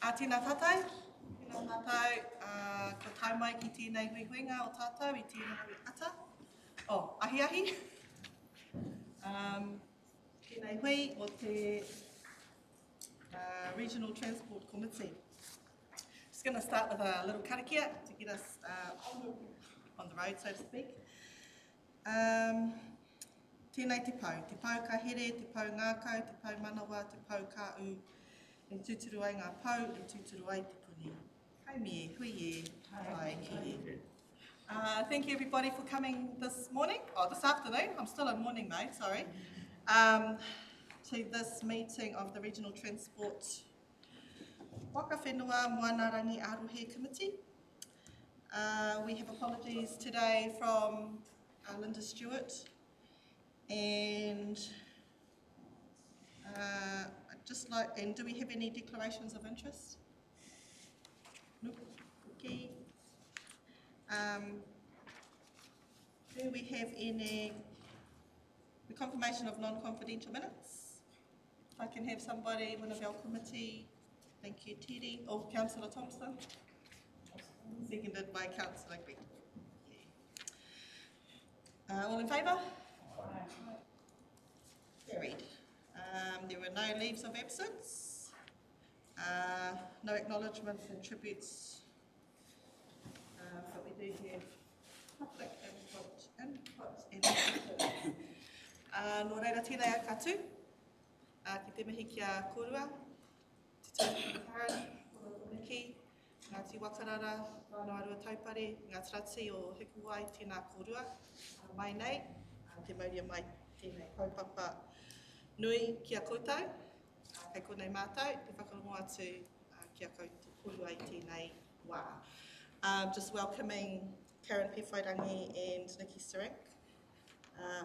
Tēnā tātou, ko tau mai ki tēnei huihuinga o tātou I tēnā hui ata. Ahi ahi. Tēnei hui o te Regional Transport Committee. Just going to start with a little karakia to get us on the road, so to speak. Tēnei te pau ka here, te pau ngākau, te pau manawa, te pau ka u. E tūturu ai ngā pau, e tūturu ai te puni. Kai me, hui e, tai ki e. Thank you everybody for coming this morning, this afternoon, I'm still in morning mode, sorry, to this meeting of the Regional Transport Waka Whenua Moana Rangi Arohe Committee. We have apologies today from Linda Stewart and do we have any declarations of interest? Nope. Okay. Do we have the confirmation of non-confidential minutes? If I can have somebody, one of our committee, thank you Teddy, Councillor Thompson, seconded by Councillor Green. All in favour? Carried. There were no leaves of absence, no acknowledgements and tributes, but we do have public input and input. Nō reira tēnei au katu, ki te mihi kia kōrua, te tūpiki Karen, kōrua Niki, Ngāti Wakarara, Whānau Arua Taupare, Ngā Trati o Hikuwai, tēnā kōrua, mai nei, te mauria mai tēnei kaupapa nui kia koutou, kei konei mātou, te whakarongo atu kia koutou kōrua I tēnei wā. Just welcoming Karen Pewhairangi and Nikki Starink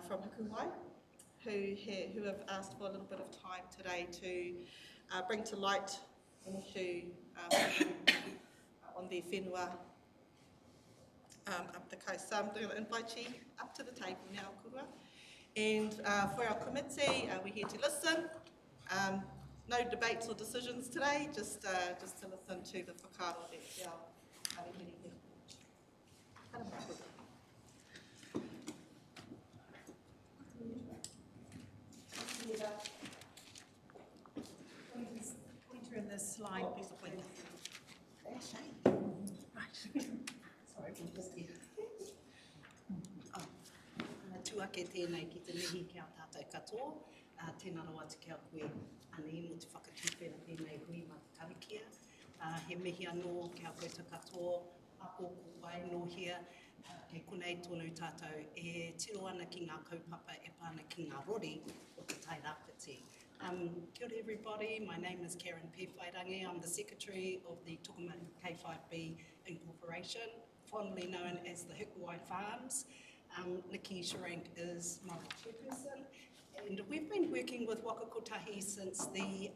from Hikuwai, who have asked for a little bit of time today to bring to light an issue on their whenua up the coast. So I'm going to invite you up to the table now, kōrua. And for our committee, we're here to listen. No debates or decisions today, just to listen to the whakaaro that's our arihiri here. Pointer in this slide, piece of pointer. Sorry, we'll just here. Tuake tēnei ki te mihi kia tātou katoa, tēnā rawa te kia koe anei mo te whakatūwhera tēnei hui ma te Karakia. He mihi anō kia koe te katoa, ako wai no hia, kei konei tonu tātou e tiro ana ki ngā kaupapa e pāna ki ngā rori o te tai rāpiti. Kia ora everybody, my name is Karen Pewhairangi. I'm the Secretary of the Tukumari K5B Incorporation, fondly known as the Hikuwai Farms. Nikki Starink is my chairperson, and we've been working with Waka Kotahi since the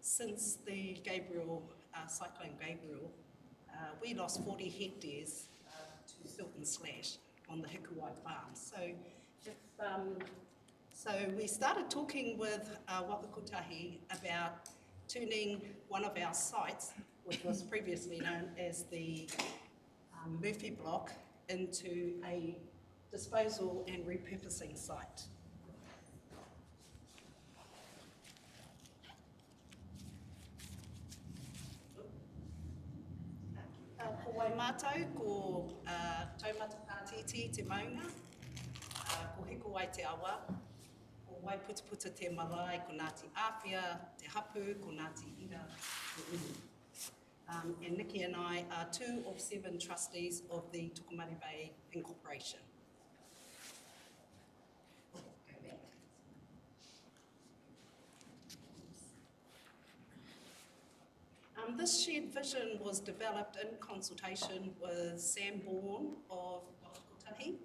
Cyclone Gabriel. We lost 40 hectares to silt and slash on the Hikuwai farms. So we started talking with Waka Kotahi about turning one of our sites, which was previously known as the Murphy Block, into a disposal and repurposing site. Ko wai mātou, ko taumata pātiti te maunga, ko Hikuwai te awa, ko wai putaputa te marae, ko Ngāti Āwhia, te hapu, ko Ngāti Ira, te unu. And Nikki and I are 2 of 7 trustees of the Tukumari Bay Incorporation. This shared vision was developed in consultation with Sam Bourne of Kotahi,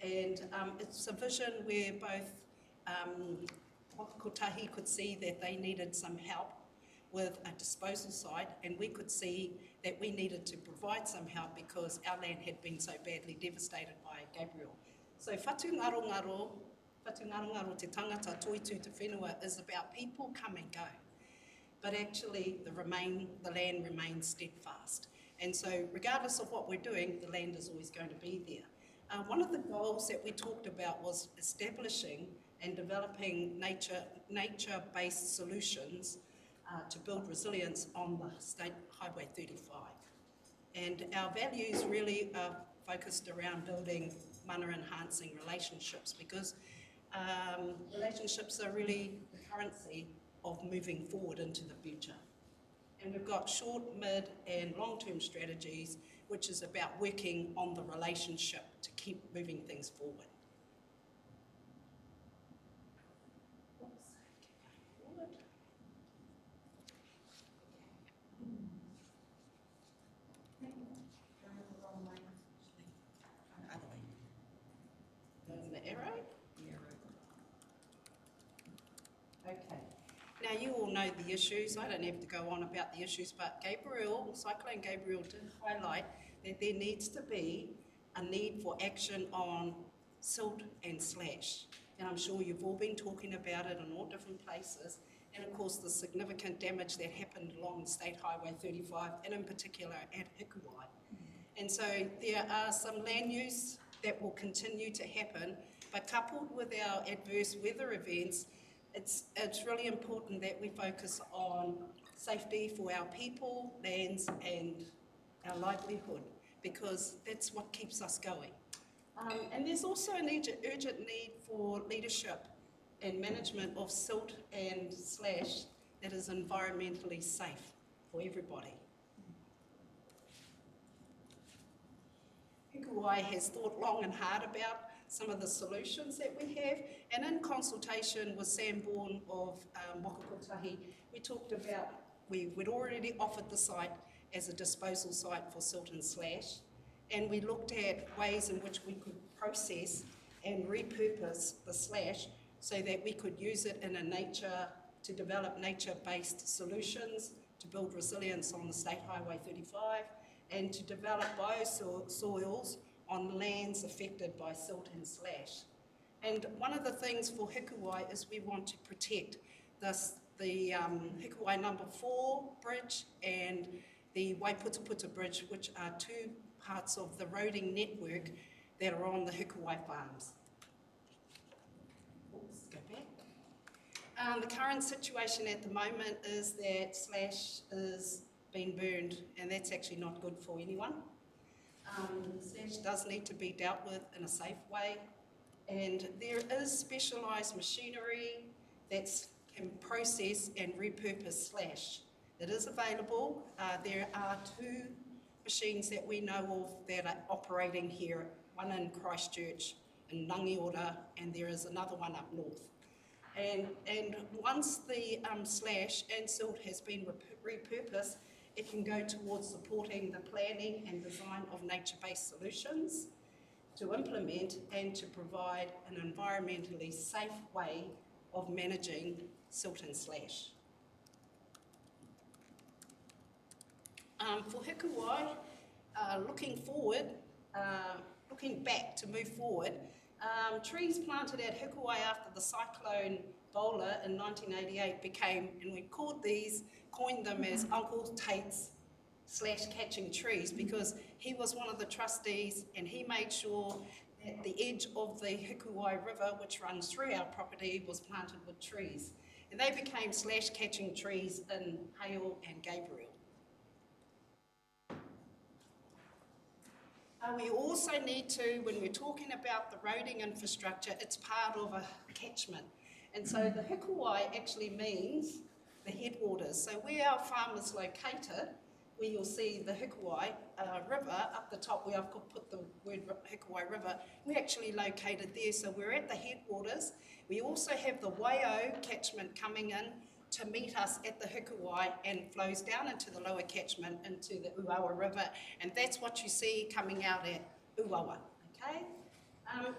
and it's a vision where both Kotahi could see that they needed some help with a disposal site, and we could see that we needed to provide some help because our land had been so badly devastated by Gabriel. So whatu ngaro ngaro te tangata toitu te whenua is about people come and go. but actually the land remains steadfast. And so regardless of what we're doing, the land is always going to be there. One of the goals that we talked about was establishing and developing nature-based solutions to build resilience on the State Highway 35. And our values really are focused around building mana-enhancing relationships, because relationships are really the currency of moving forward into the future. And we've got short, mid and long-term strategies, which is about working on the relationship to keep moving things forward. The arrow? Okay. Now you all know the issues. I don't have to go on about the issues, but Cyclone Gabriel did highlight that there needs to be a need for action on silt and slash. And I'm sure you've all been talking about it in all different places. And of course the significant damage that happened along State Highway 35 and in particular at Hikuwai. And so there are some land use that will continue to happen, but coupled with our adverse weather events, it's really important that we focus on safety for our people, lands and our livelihood, because that's what keeps us going. And there's also an urgent need for leadership and management of silt and slash that is environmentally safe for everybody. Hikuwai has thought long and hard about some of the solutions that we have, and in consultation with Sam Bourne of Waka Kotahi, we talked about, we'd already offered the site as a disposal site for silt and slash, and we looked at ways in which we could process and repurpose the slash so that we could use it in to develop nature-based solutions, to build resilience on the State Highway 35, and to develop biosoils on lands affected by silt and slash. And one of the things for Hikuwai is we want to protect the Hikuwai number 4 bridge and the Waiputaputa bridge, which are two parts of the roading network that are on the Hikuwai farms. Oops, go back. The current situation at the moment is that slash is being burned, and that's actually not good for anyone. Slash does need to be dealt with in a safe way, and there is specialised machinery that can process and repurpose slash. It is available. There are 2 machines that we know of that are operating here, one in Christchurch, in Nangiora, and there is another one up north. And once the slash and silt has been repurposed, it can go towards supporting the planning and design of nature-based solutions to implement and to provide an environmentally safe way of managing silt and slash. For Hikuwai, looking back to move forward, trees planted at Hikuwai after the cyclone Bowler in 1988 became, and we coined them as Uncle Tate's slash catching trees, because he was one of the trustees and he made sure that the edge of the Hikuwai River, which runs through our property, was planted with trees. And they became slash catching trees in Hale and Gabriel. We also need to, when we're talking about the roading infrastructure, it's part of a catchment. And so the Hikuwai actually means the headwaters. So where our farm is located, where you'll see the Hikuwai River up the top, where I've put the word Hikuwai River, we're actually located there. So we're at the headwaters. We also have the Waio catchment coming in to meet us at the Hikuwai and flows down into the lower catchment into the Uawa River, and that's what you see coming out at Uawa, okay?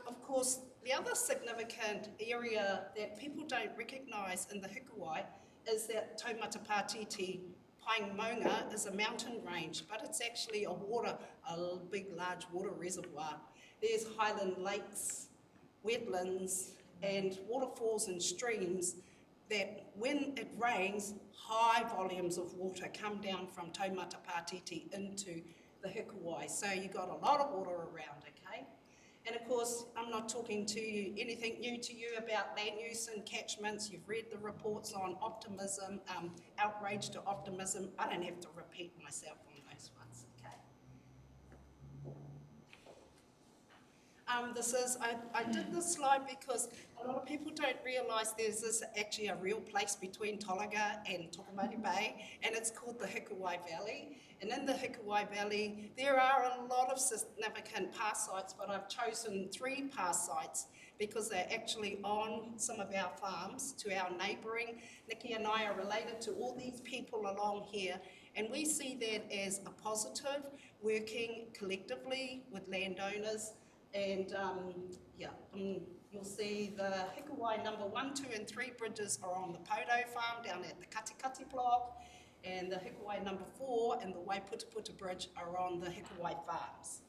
Of course, the other significant area that people don't recognise in the Hikuwai is that Taumata Pātiti Paingaunga is a mountain range, but it's actually a big, large water reservoir. There's highland lakes, wetlands, and waterfalls and streams that when it rains, high volumes of water come down from Taumata Pātiti into the Hikuwai. So you got a lot of water around, okay? And of course, I'm not talking to you anything new to you about land use and catchments. You've read the reports on optimism, outrage to optimism. I don't have to repeat myself on those ones, okay? I did this slide because a lot of people don't realise there's actually a real place between Tolaga and Tokomari Bay, and it's called the Hikuwai Valley. And in the Hikuwai Valley, there are a lot of significant past sites, but I've chosen 3 past sites because they're actually on some of our farms to our neighbouring. Nikki and I are related to all these people along here, and we see that as a positive, working collectively with landowners. And you'll see the Hikuwai number 1, 2 and 3 bridges are on the Podo farm down at the Katikati block, and the Hikuwai number 4 and the Waiputaputa bridge are on the Hikuwai farms.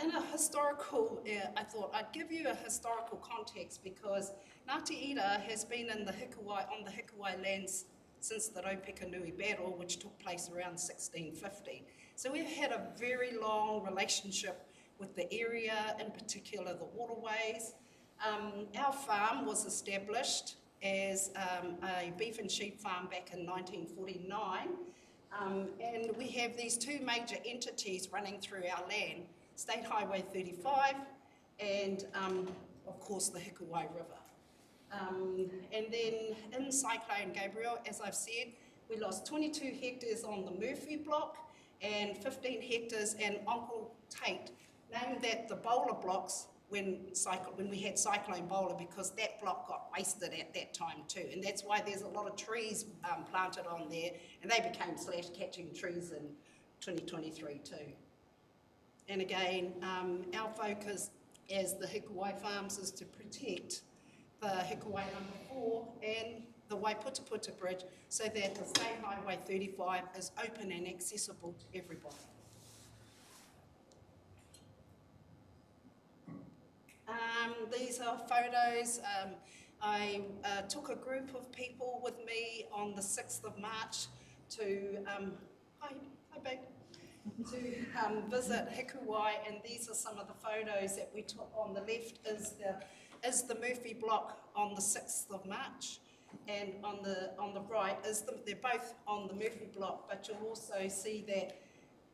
In a historical, I thought I'd give you a historical context because Ngāti Ira has been in the Hikuwai, on the Hikuwai lands since the Raupekanui battle, which took place around 1650. So we've had a very long relationship with the area, in particular the waterways. Our farm was established as a beef and sheep farm back in 1949, and we have these 2 major entities running through our land, State Highway 35 and of course the Hikuwai River. And then in Cyclone Gabriel, as I've said, we lost 22 hectares on the Murphy block and 15 hectares, and Uncle Tate named that the bowler blocks when we had Cyclone Bowler, because that block got wasted at that time too, and that's why there's a lot of trees planted on there, and they became slash-catching trees in 2023 too. And again, our focus as the Hikuwai Farms is to protect the Hikuwai number 4 and the Waiputaputa bridge so that the State Highway 35 is open and accessible to everybody. These are photos. I took a group of people with me on the 6th of March to, hi babe, to visit Hikuwai, and these are some of the photos that we took. On the left is the Murphy block on the 6th of March, and on the right is they're both on the Murphy block, but you'll also see that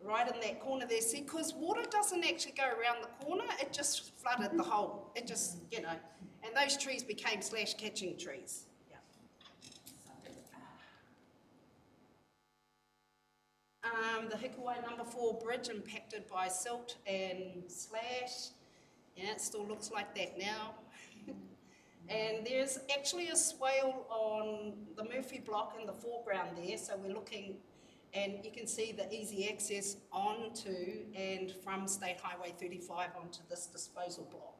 right in that corner there, see, because water doesn't actually go around the corner, it just flooded the whole, it just, you know, and those trees became slash-catching trees. Yeah. The Hikuwai number 4 bridge impacted by silt and slash, and it still looks like that now. And there's actually a swale on the Murphy block in the foreground there, so we're looking, and you can see the easy access onto and from State Highway 35 onto this disposal block.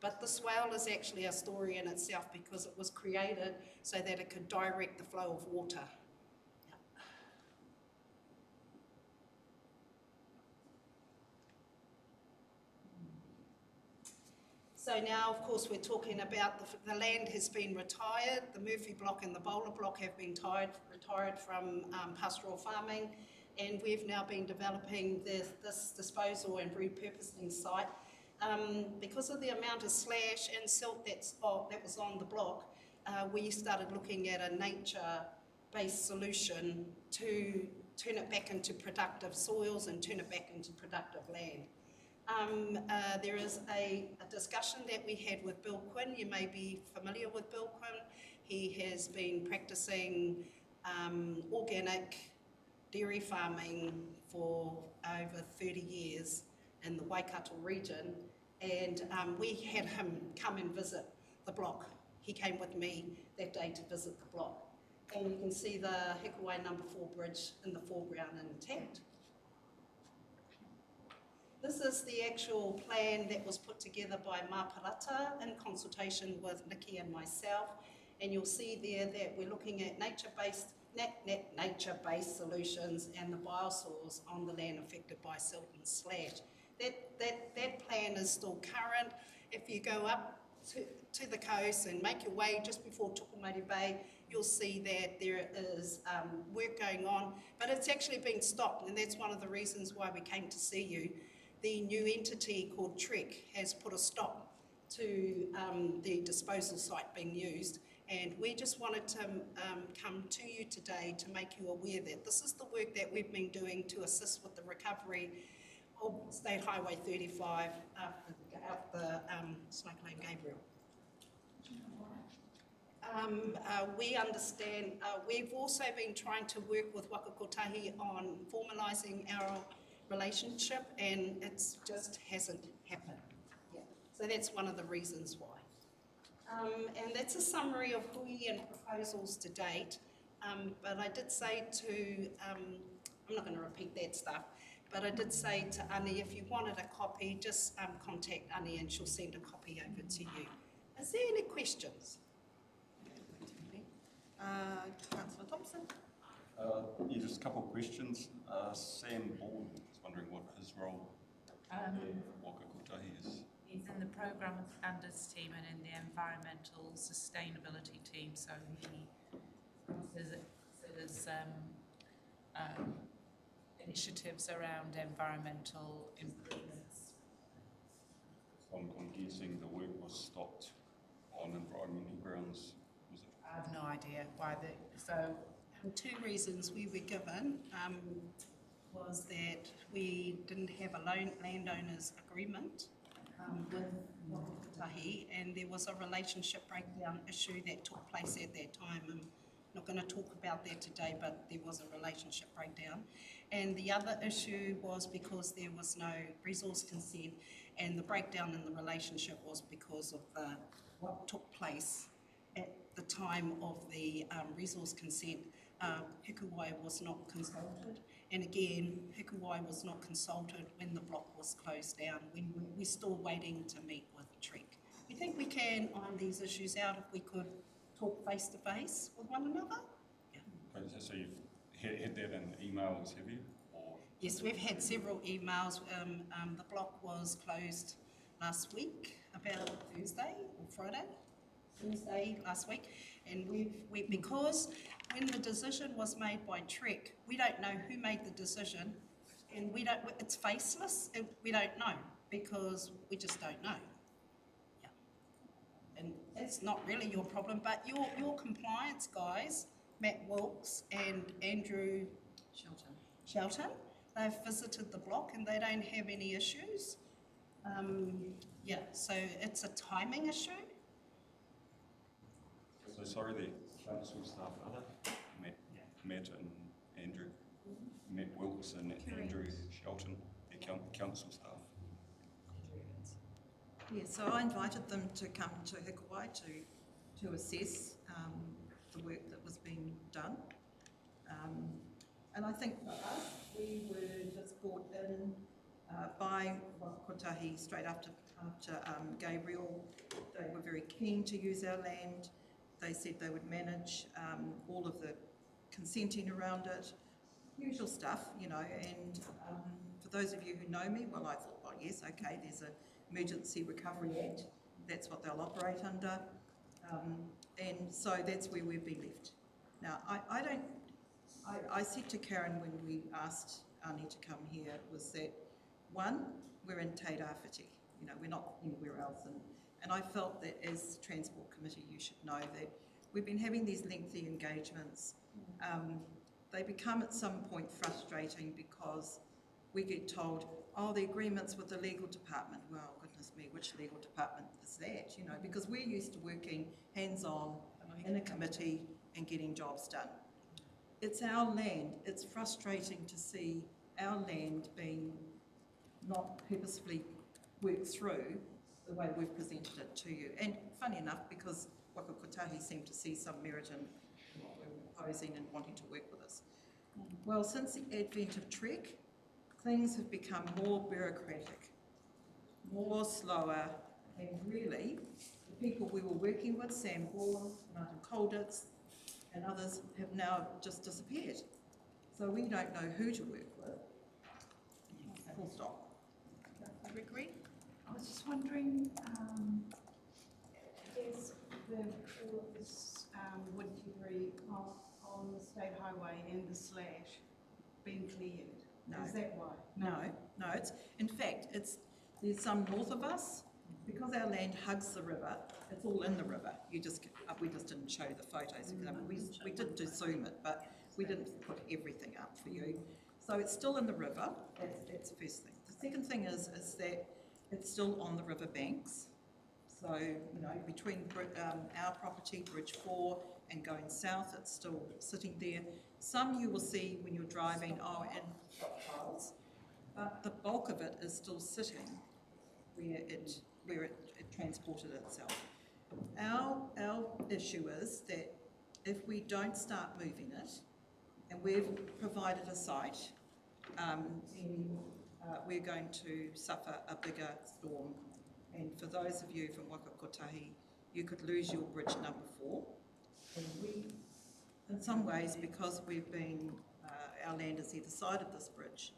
But the swale is actually a story in itself because it was created so that it could direct the flow of water. So now, of course, we're talking about the land has been retired. The Murphy block and the Bowler block have been retired from pastoral farming, and we've now been developing this disposal and repurposing site. Because of the amount of slash and silt that was on the block, we started looking at a nature-based solution to turn it back into productive soils and turn it back into productive land. There is a discussion that we had with Bill Quinn. You may be familiar with Bill Quinn. He has been practicing organic dairy farming for over 30 years in the Waikato region, and we had him come and visit the block. He came with me that day to visit the block. And you can see the Hikuwai number 4 bridge in the foreground intact. This is the actual plan that was put together by Māparata in consultation with Nikki and myself, and you'll see there that we're looking at nature-based solutions and the biosoils on the land affected by silt and slash. That plan is still current. If you go up to the coast and make your way just before Tukumari Bay, you'll see that there is work going on, but it's actually been stopped, and that's one of the reasons why we came to see you. The new entity called Trek has put a stop to the disposal site being used, and we just wanted to come to you today to make you aware that this is the work that we've been doing to assist with the recovery of State Highway 35 after Cyclone Gabriel. We understand, we've also been trying to work with Waka Kotahi on formalising our relationship, and it just hasn't happened. Yeah. So that's one of the reasons why. And that's a summary of hui and proposals to date, but I did say to, I'm not going to repeat that stuff, but I did say to Ani, if you wanted a copy, just contact Ani and she'll send a copy over to you. Is there any questions? Councillor Thompson. Yeah, just a couple of questions. Sam Ball is wondering what his role in Waka Kotahi is. He's in the Programme and Standards team and in the Environmental Sustainability team, so he considers initiatives around environmental improvements. I'm guessing the work was stopped on environmental grounds, was it? I have no idea why Two reasons we were given was that we didn't have a landowner's agreement with Waka Kotahi, and there was a relationship breakdown issue that took place at that time. I'm not going to talk about that today, but there was a relationship breakdown. And the other issue was because there was no resource consent, and the breakdown in the relationship was because of what took place at the time of the resource consent. Hikuwai was not consulted, and again, Hikuwai was not consulted when the block was closed down. We're still waiting to meet with Trek. We think we can iron these issues out if we could talk face to face with one another. Yeah. Okay, so you've had that in emails, have you? Or Yes, we've had several emails. The block was closed last week, about Thursday or Friday. Thursday last week, and we because when the decision was made by Trek, we don't know who made the decision, and it's faceless, and we don't know because we just don't know. Yeah. And that's not really your problem, but your compliance guys, Matt Wilkes and Andrew Shelton, they've visited the block and they don't have any issues. Yeah, so it's a timing issue. so sorry, the council staff are they? Matt and Andrew, Matt Wilkes and Andrew Shelton, the council staff. Yeah, so I invited them to come to Hikuwai to assess the work that was being done. And I think for us, we were just brought in by Kotahi straight after Gabriel. They were very keen to use our land. They said they would manage all of the consenting around it, usual stuff, you know, and for those of you who know me, well, I thought, well, yes, okay, there's an Emergency Recovery Act, that's what they'll operate under, and so that's where we've been left. Now, I said to Karen when we asked Ani to come here was that, one, we're in Te Rāwhiti, you know, we're not anywhere else, and I felt that as Transport Committee you should know that we've been having these lengthy engagements. They become at some point frustrating because we get told, oh, the agreement's with the legal department. Well, goodness me, which legal department is that? You know, because we're used to working hands-on in a committee and getting jobs done. It's our land. It's frustrating to see our land being not purposefully worked through the way we've presented it to you. And funny enough, because Waka Kotahi seemed to see some merit in what we're proposing and wanting to work with us. Well, since the advent of Trek, things have become more bureaucratic, more slower, and really, the people we were working with, Sam Bourne, Martin Colditz, and others, have now just disappeared. So we don't know who to work with. Full stop. Gregory? I was just wondering, is all of this wood debris on the state highway and the slash being cleared? No. Is that why? No, it's, in fact, there's some north of us, because our land hugs the river, it's all in the river. We just didn't show the photos, we did do zoom it, but we didn't put everything up for you. So it's still in the river, that's the first thing. The second thing is that it's still on the river banks. So, you know, between our property, Bridge 4, and going south, it's still sitting there. Some you will see when you're driving, in piles, but the bulk of it is still sitting where it transported itself. Our issue is that if we don't start moving it, and we've provided a site, then we're going to suffer a bigger storm. And for those of you from Waka, Kotahi, you could lose your bridge number 4. And we, in some ways, because we've been, our land is either side of this bridge,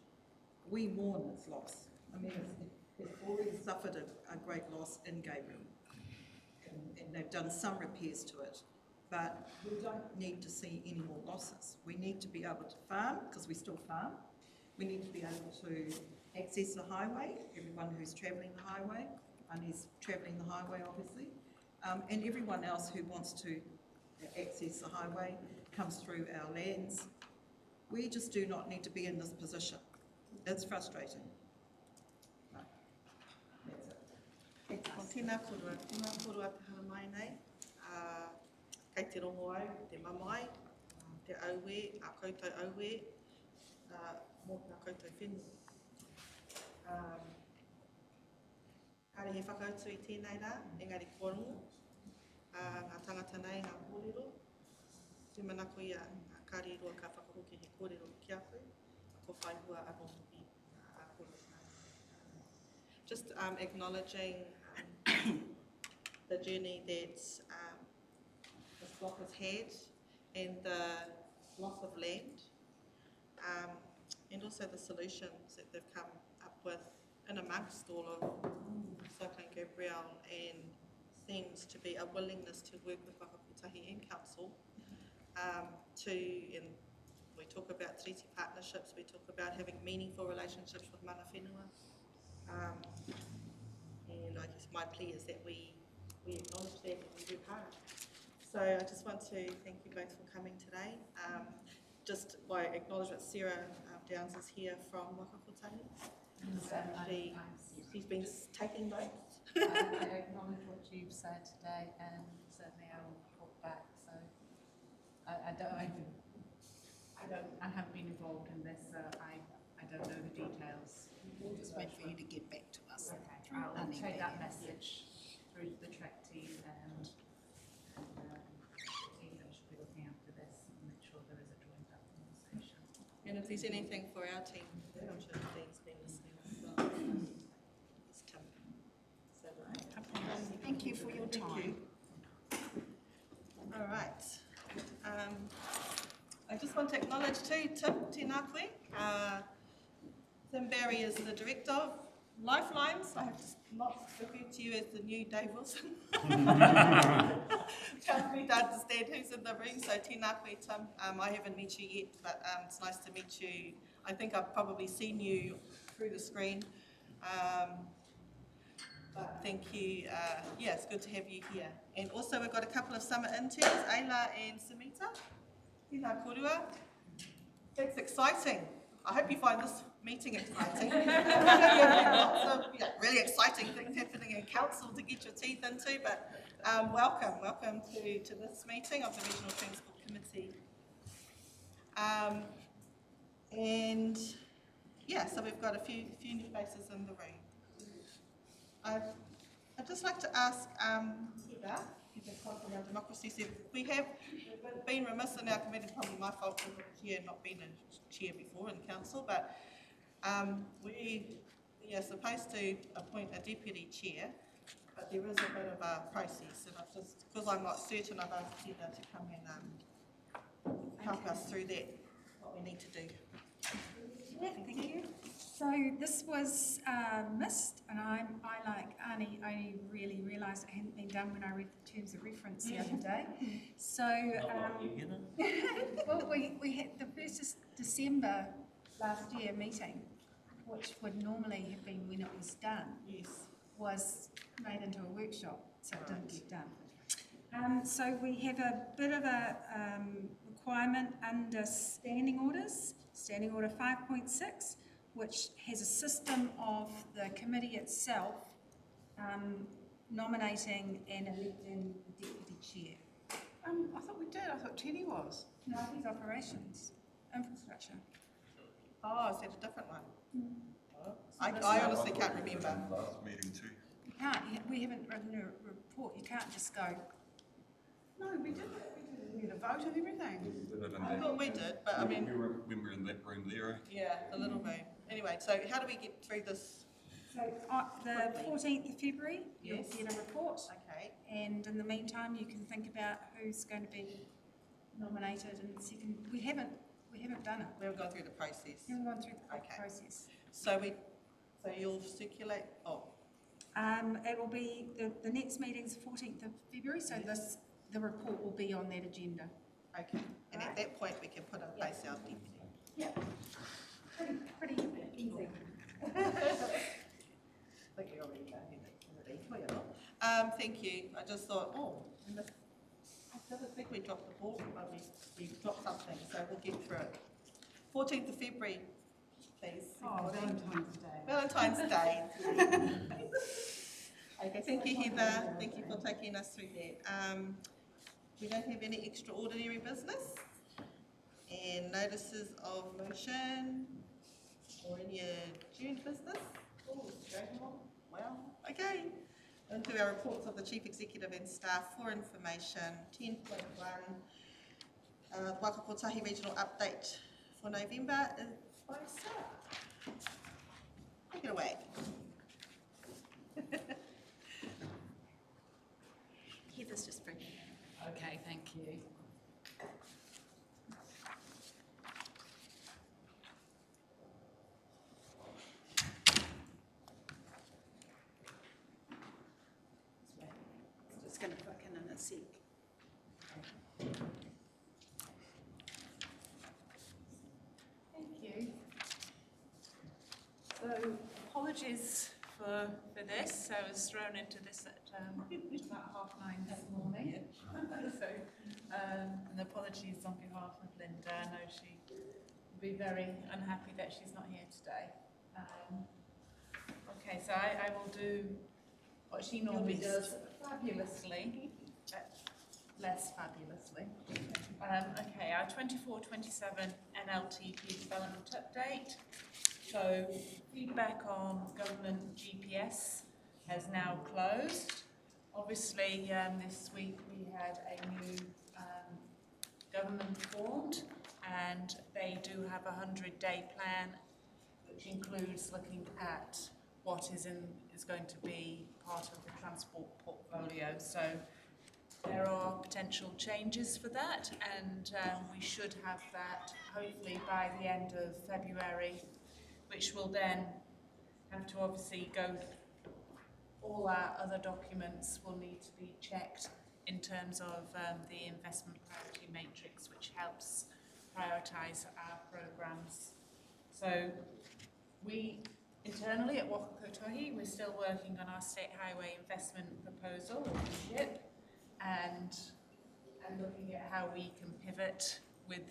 we mourn its loss. I mean, it's already suffered a great loss in Gabriel, and they've done some repairs to it, but we don't need to see any more losses. We need to be able to farm, because we still farm. We need to be able to access the highway, everyone who's travelling the highway, and is travelling the highway obviously, and everyone else who wants to access the highway comes through our lands. We just do not need to be in this position. It's frustrating. No. That's it. Ko tēnā korua te hara mai nei. Kei te rongo au, te mamai, te auwe, a koutou auwe, mō ngā koutou whenua. Kāre he whakautu I tēnei rā, engari kua rongo, ngā tangata nei, ngā kōrero, te manako ia, kāre roa ka whakahoki he kōrero ki a koe, ko whaihua a rongohi a kōrero. Just acknowledging the journey that this block has had and the loss of land, and also the solutions that they've come up with in amongst all of Cyclone Gabrielle, and seems to be a willingness to work with Waka, Kotahi and Council and we talk about treaty partnerships, we talk about having meaningful relationships with mana whenua, and I guess my plea is that we acknowledge that and we work hard. So I just want to thank you both for coming today. Just by acknowledgement, Sarah Downs is here from Waka, Kotahi. She's been taking notes. I acknowledge what you've said today, and certainly I will report back. So I haven't been involved in this, so I don't know the details. We'll just wait for you to get back to us. Okay, I'll take that message through to the track team and the team that should be looking after this and make sure there is a joined up conversation. And if there's anything for our team, I'm sure the team's been listening as well. It's Tim. So, Thank you for your time. all right. I just want to acknowledge too, Tim, tēnā koe. Tim Barry is the Director of Lifelines. I have to not refer to you as the new Dave Wilson. Help me to understand who's in the room. So tēnā koe, Tim. I haven't met you yet, but it's nice to meet you. I think I've probably seen you through the screen. But thank you. Yeah, it's good to have you here. And also we've got a couple of summer interns, Ayla and Samita. Tēnā korua. That's exciting. I hope you find this meeting exciting. Lots of really exciting things happening in council to get your teeth into, but welcome to this meeting of the Regional Transport Committee. And yeah, so we've got a few new faces in the room. I'd just like to ask Heather around democracy, said we've been remiss in our committee, probably my fault for not being a chair before in council, but we are supposed to appoint a deputy chair, but there is a bit of a process, and I've just, because I'm not certain, I've asked Heather to come and help us through that, what we need to do. Yeah, thank you. So this was missed, and I like Arnie, only really realised it hadn't been done when I read the terms of reference the other day. So, well, we had the 1st of December last year meeting, which would normally have been when it was done, was made into a workshop, so it didn't get done. So we have a bit of a requirement under standing orders, Standing Order 5.6, which has a system of the committee itself nominating and electing the deputy chair. I thought we did. I thought Teddy was. No, he's operations, infrastructure. Oh, is that a different one? I honestly can't remember. Last meeting too. You can't, we haven't written a report, you can't just go, No, we did it. We had a vote and everything. We did it in I that- thought we did, but I mean, when we were in that room there, yeah, the little room. Anyway, so how do we get through this? so the 14th of February, you'll Yes. get a report. Okay, And in the meantime, you can think about who's going to be nominated and second. We haven't done it. we haven't gone through the process. We haven't gone through the Okay. process. So you'll circulate, It will be, the next meeting's 14th of February, so the report will be on that agenda. okay. And at that point, we can put in place our deputy. Yeah. Pretty easy. Thank you. I just thought, I didn't think we dropped the ball, but we dropped something, so we'll get through it. 14th of February, please. Oh, Valentine's Day. Valentine's Day. Okay, thank you, Heather. Thank you for taking us through that. We don't have any extraordinary business and notices of motion or any adjourned business. Oh, straight on. Wow. Okay. Into our reports of the Chief Executive and staff for information. 10.1, the Waka Kotahi Regional Update for November is by Sarah. Take it away. Heather's just bringing it. Okay, thank you. It's just going to cook in a sec. Thank you. So, apologies for this. I was thrown into this at about 9:30 this morning. So, and apologies on behalf of Linda. I know she will be very unhappy that she's not here today. Okay, so I will do what she normally does fabulously, but less fabulously. Okay, our 24-27 NLTP development update. So feedback on government GPS has now closed. Obviously, this week we had a new government formed, and they do have a 100-day plan, which includes looking at what is going to be part of the transport portfolio. So there are potential changes for that, and we should have that hopefully by the end of February, which will then have to obviously go, all our other documents will need to be checked in terms of the investment priority matrix, which helps prioritise our programmes. So we internally at Waka Kotahi, we're still working on our state highway investment proposal, or SHIP, and looking at how we can pivot with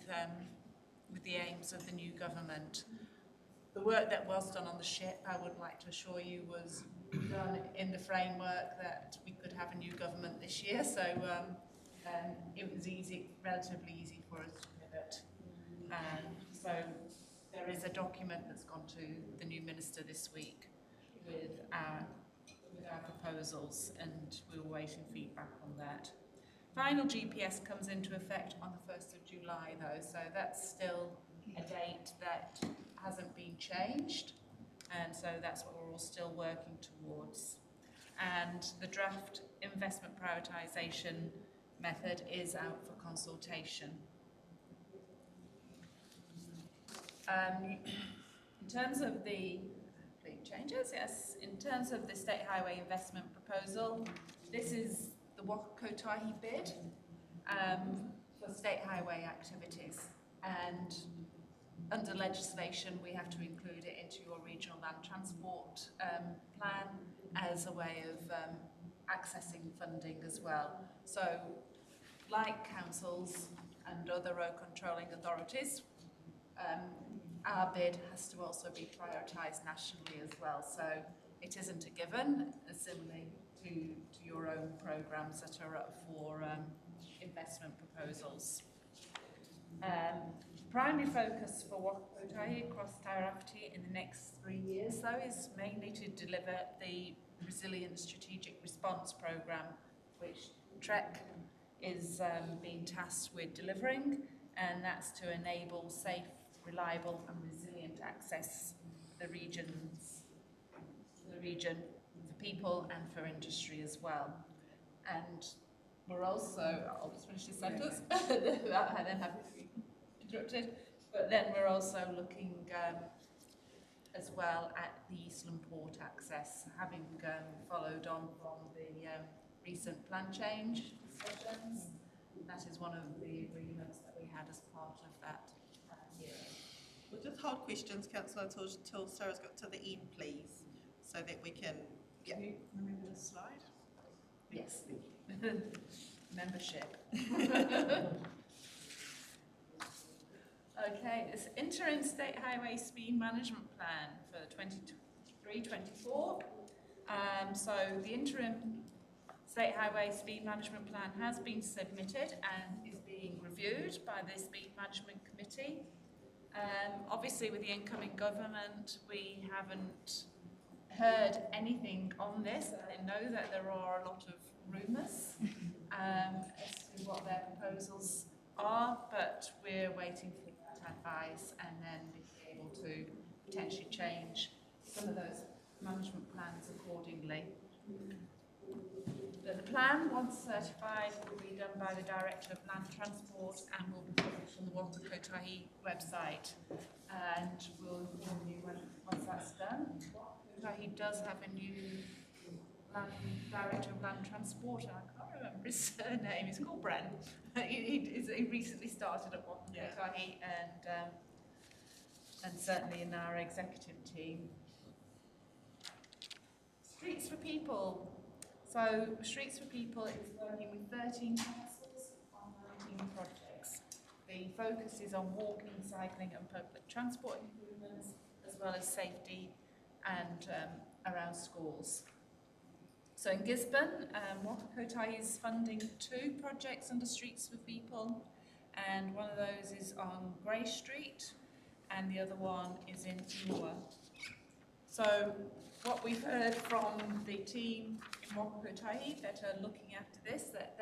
the aims of the new government. The work that was done on the SHIP, I would like to assure you, was done in the framework that we could have a new government this year, so it was relatively easy for us to pivot. So there is a document that's gone to the new minister this week with our proposals, and we're awaiting feedback on that. Final GPS comes into effect on the 1st of July though, so that's still a date that hasn't been changed, and so that's what we're all still working towards. And the draft investment prioritisation method is out for consultation. In terms of the changes, yes, in terms of the State Highway Investment Proposal, this is the Waka Kotahi bid for state highway activities, and under legislation we have to include it into your regional land transport plan as a way of accessing funding as well. So like councils and other road controlling authorities, our bid has to also be prioritised nationally as well. So it isn't a given, similarly to your own programmes that are up for investment proposals. Primary focus for Waka Kotahi across Tairāwhiti in the next 3 years, though, is mainly to deliver the Resilient Strategic Response Programme, which TREC is being tasked with delivering, and that's to enable safe, reliable and resilient access for the region, for people and for industry as well. And we're also, I'll just finish this sentence, without then having to be interrupted, but then we're also looking as well at the Eastland Port access, having followed on from the recent plan change discussions. That is one of the agreements that we had as part of that hearing. We'll just hold questions, Councillor, until Sarah's got to the end, please, so that we can. Yeah. Do you remember this slide? Yes. Membership. Okay, this interim state highway speed management plan for 23-24. So the interim state highway speed management plan has been submitted and is being reviewed by the speed management committee. Obviously with the incoming government we haven't heard anything on this. I know that there are a lot of rumours as to what their proposals are, but we're waiting for that advice and then be able to potentially change some of those management plans accordingly. The plan, once certified, will be done by the Director of Land Transport and will be published on the Waka Kotahi website, and we'll inform you once that's done. Kotahi does have a new Director of Land Transport, and I can't remember his surname. He's called Bren. He recently started at Waka Kotahi, and certainly in our executive team. Streets for People. So Streets for People is working with 13 councils on 19 projects. The focus is on walking, cycling and public transport improvements, as well as safety and around schools. So in Gisborne, Waka Kotahi is funding 2 projects under Streets for People, and one of those is on Grey Street and the other one is in Inua. So what we've heard from the team in Waka Kotahi that are looking after this, that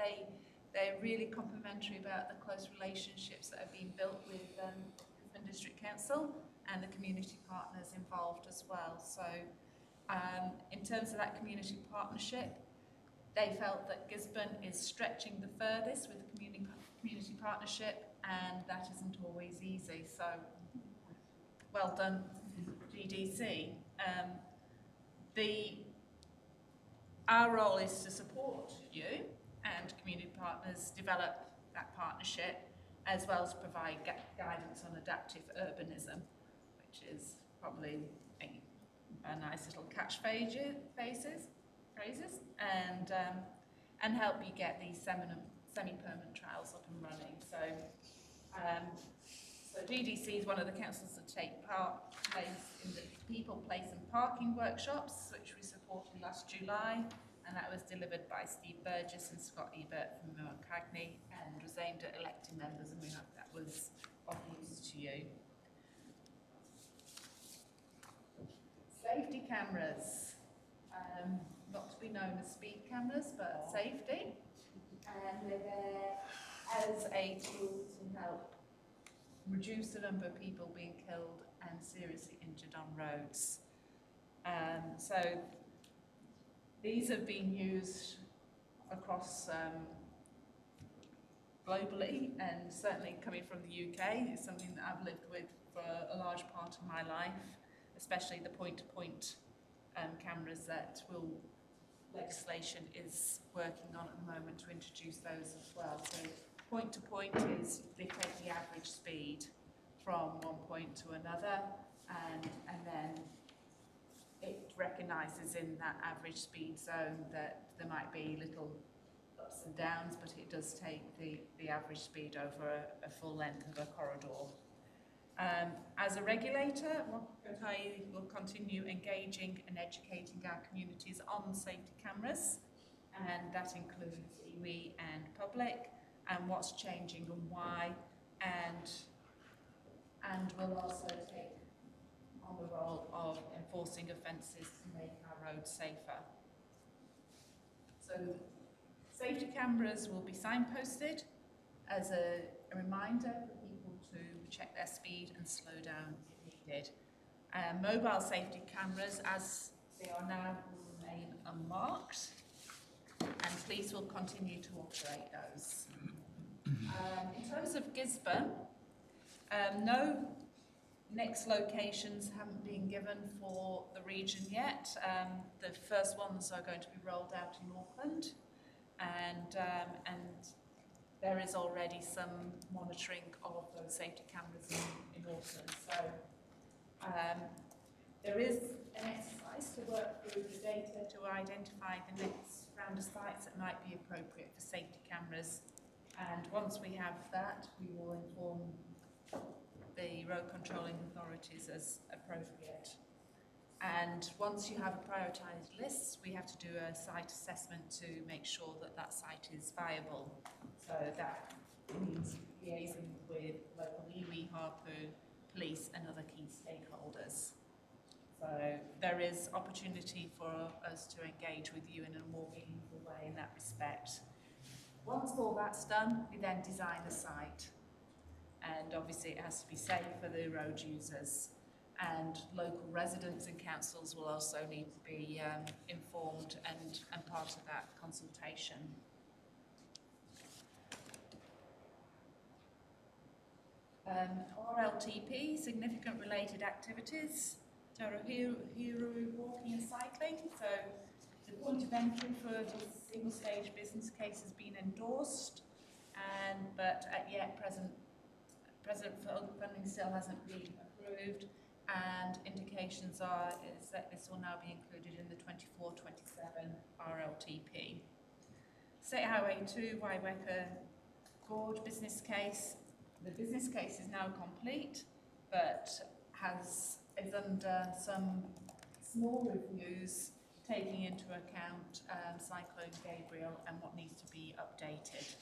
they're really complimentary about the close relationships that have been built with Gisborne District Council and the community partners involved as well. So in terms of that community partnership, they felt that Gisborne is stretching the furthest with community partnership, and that isn't always easy. So well done, GDC. Our role is to support you and community partners develop that partnership, as well as provide guidance on adaptive urbanism, which is probably a nice little catch phrases, and help you get these semi-permanent trials up and running. So, so GDC is one of the councils that take place in the People, Place and Parking workshops, which we supported last July, and that was delivered by Steve Burgess and Scott Ebert from Cagney, and was aimed at elected members, and we hope that was of use to you. Safety cameras, not to be known as speed cameras, but safety, and they're there as a tool to help reduce the number of people being killed and seriously injured on roads. So these have been used across globally, and certainly coming from the UK is something that I've lived with for a large part of my life. especially the point-to-point cameras that legislation is working on at the moment to introduce those as well. So point-to-point is they take the average speed from one point to another, and then it recognises in that average speed zone that there might be little ups and downs, but it does take the average speed over a full length of a corridor. As a regulator, Kotahi will continue engaging and educating our communities on safety cameras, and that includes iwi and public, and what's changing and why, and will also take on the role of enforcing offences to make our roads safer. So safety cameras will be signposted as a reminder for people to check their speed and slow down if needed. Mobile safety cameras, as they are now, will remain unmarked, and police will continue to operate those. In terms of Gisborne, no next locations haven't been given for the region yet. The first ones are going to be rolled out in Auckland, and there is already some monitoring of those safety cameras in Auckland. So there is an exercise to work through the data to identify the next round of sites that might be appropriate for safety cameras. And once we have that, we will inform the road controlling authorities as appropriate. And once you have a prioritised list, we have to do a site assessment to make sure that that site is viable. So that means liaising with local iwi, harpu, police and other key stakeholders. So there is opportunity for us to engage with you in a more meaningful way in that respect. Once all that's done, we then design the site. And obviously it has to be safe for the road users, and local residents and councils will also need to be informed and part of that consultation. RLTP, significant related activities, Hiru walking and cycling. So the point of entry for the single stage business case has been endorsed, but at present funding still hasn't been approved, and indications is that this will now be included in the 24-27 RLTP. State Highway 2 Waka Gorge business case. The business case is now complete, but is under some small reviews taking into account Cyclone Gabriel and what needs to be updated.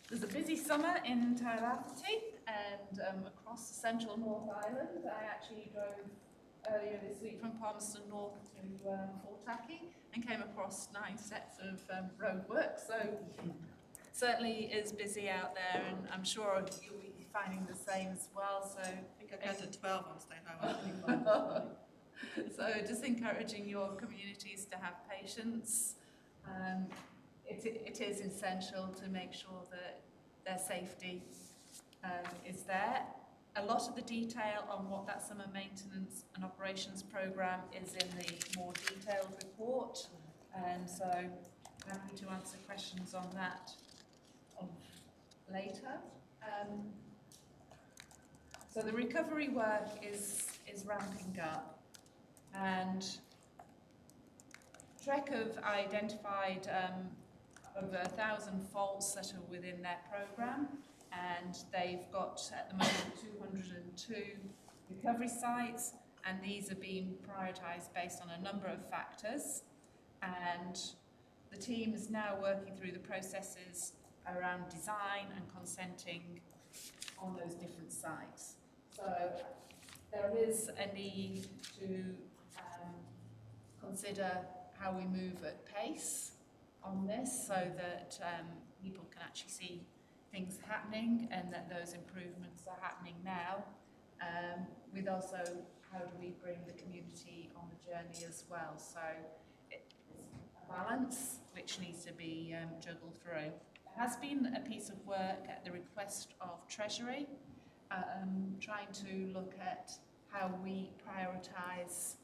There's a busy summer in Tairāwhiti and across the central North Island. I actually drove earlier this week from Palmerston North to Kotahi and came across 9 sets of roadwork. So certainly is busy out there, and I'm sure you'll be finding the same as well. So I think I go to 12 on State Highway. So just encouraging your communities to have patience. It is essential to make sure that their safety is there. A lot of the detail on what that summer maintenance and operations programme is in the more detailed report, and so happy to answer questions on that later. So the recovery work is ramping up, and TREC have identified over 1,000 faults that are within their programme, and they've got at the moment 202 recovery sites, and these are being prioritised based on a number of factors, and the team is now working through the processes around design and consenting on those different sites. So there is a need to consider how we move at pace on this, so that people can actually see things happening and that those improvements are happening now, with also how do we bring the community on the journey as well. So it's a balance which needs to be juggled through. There has been a piece of work at the request of Treasury trying to look at how we prioritise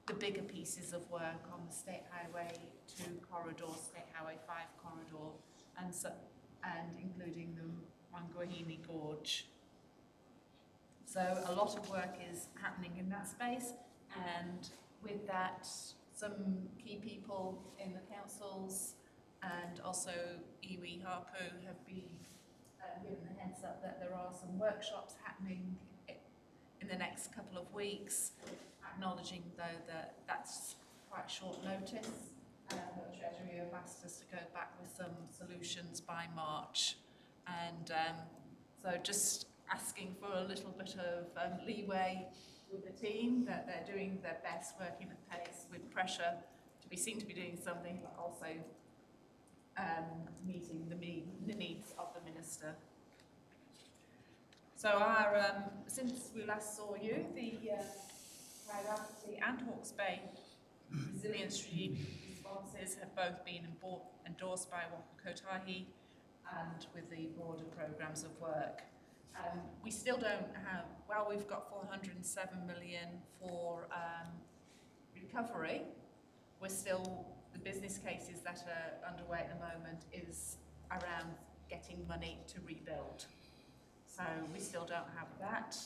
the bigger pieces of work on the State Highway 2 corridor, State Highway 5 corridor, and including the Wanguahini Gorge. So a lot of work is happening in that space, and with that, some key people in the councils and also iwi Hapu have been given the heads up that there are some workshops happening in the next couple of weeks, acknowledging though that that's quite short notice. The Treasury have asked us to go back with some solutions by March, and so just asking for a little bit of leeway with the team, that they're doing their best, working at pace with pressure to be seen to be doing something, but also meeting the needs of the Minister. So our, since we last saw you, the Karakia and Hawke's Bay resilience responses have both been endorsed by Waka, Kotahi, and with the broader programmes of work. We still don't have, well, we've got 407 million for recovery. We're still, the business cases that are underway at the moment is around getting money to rebuild. So we still don't have that,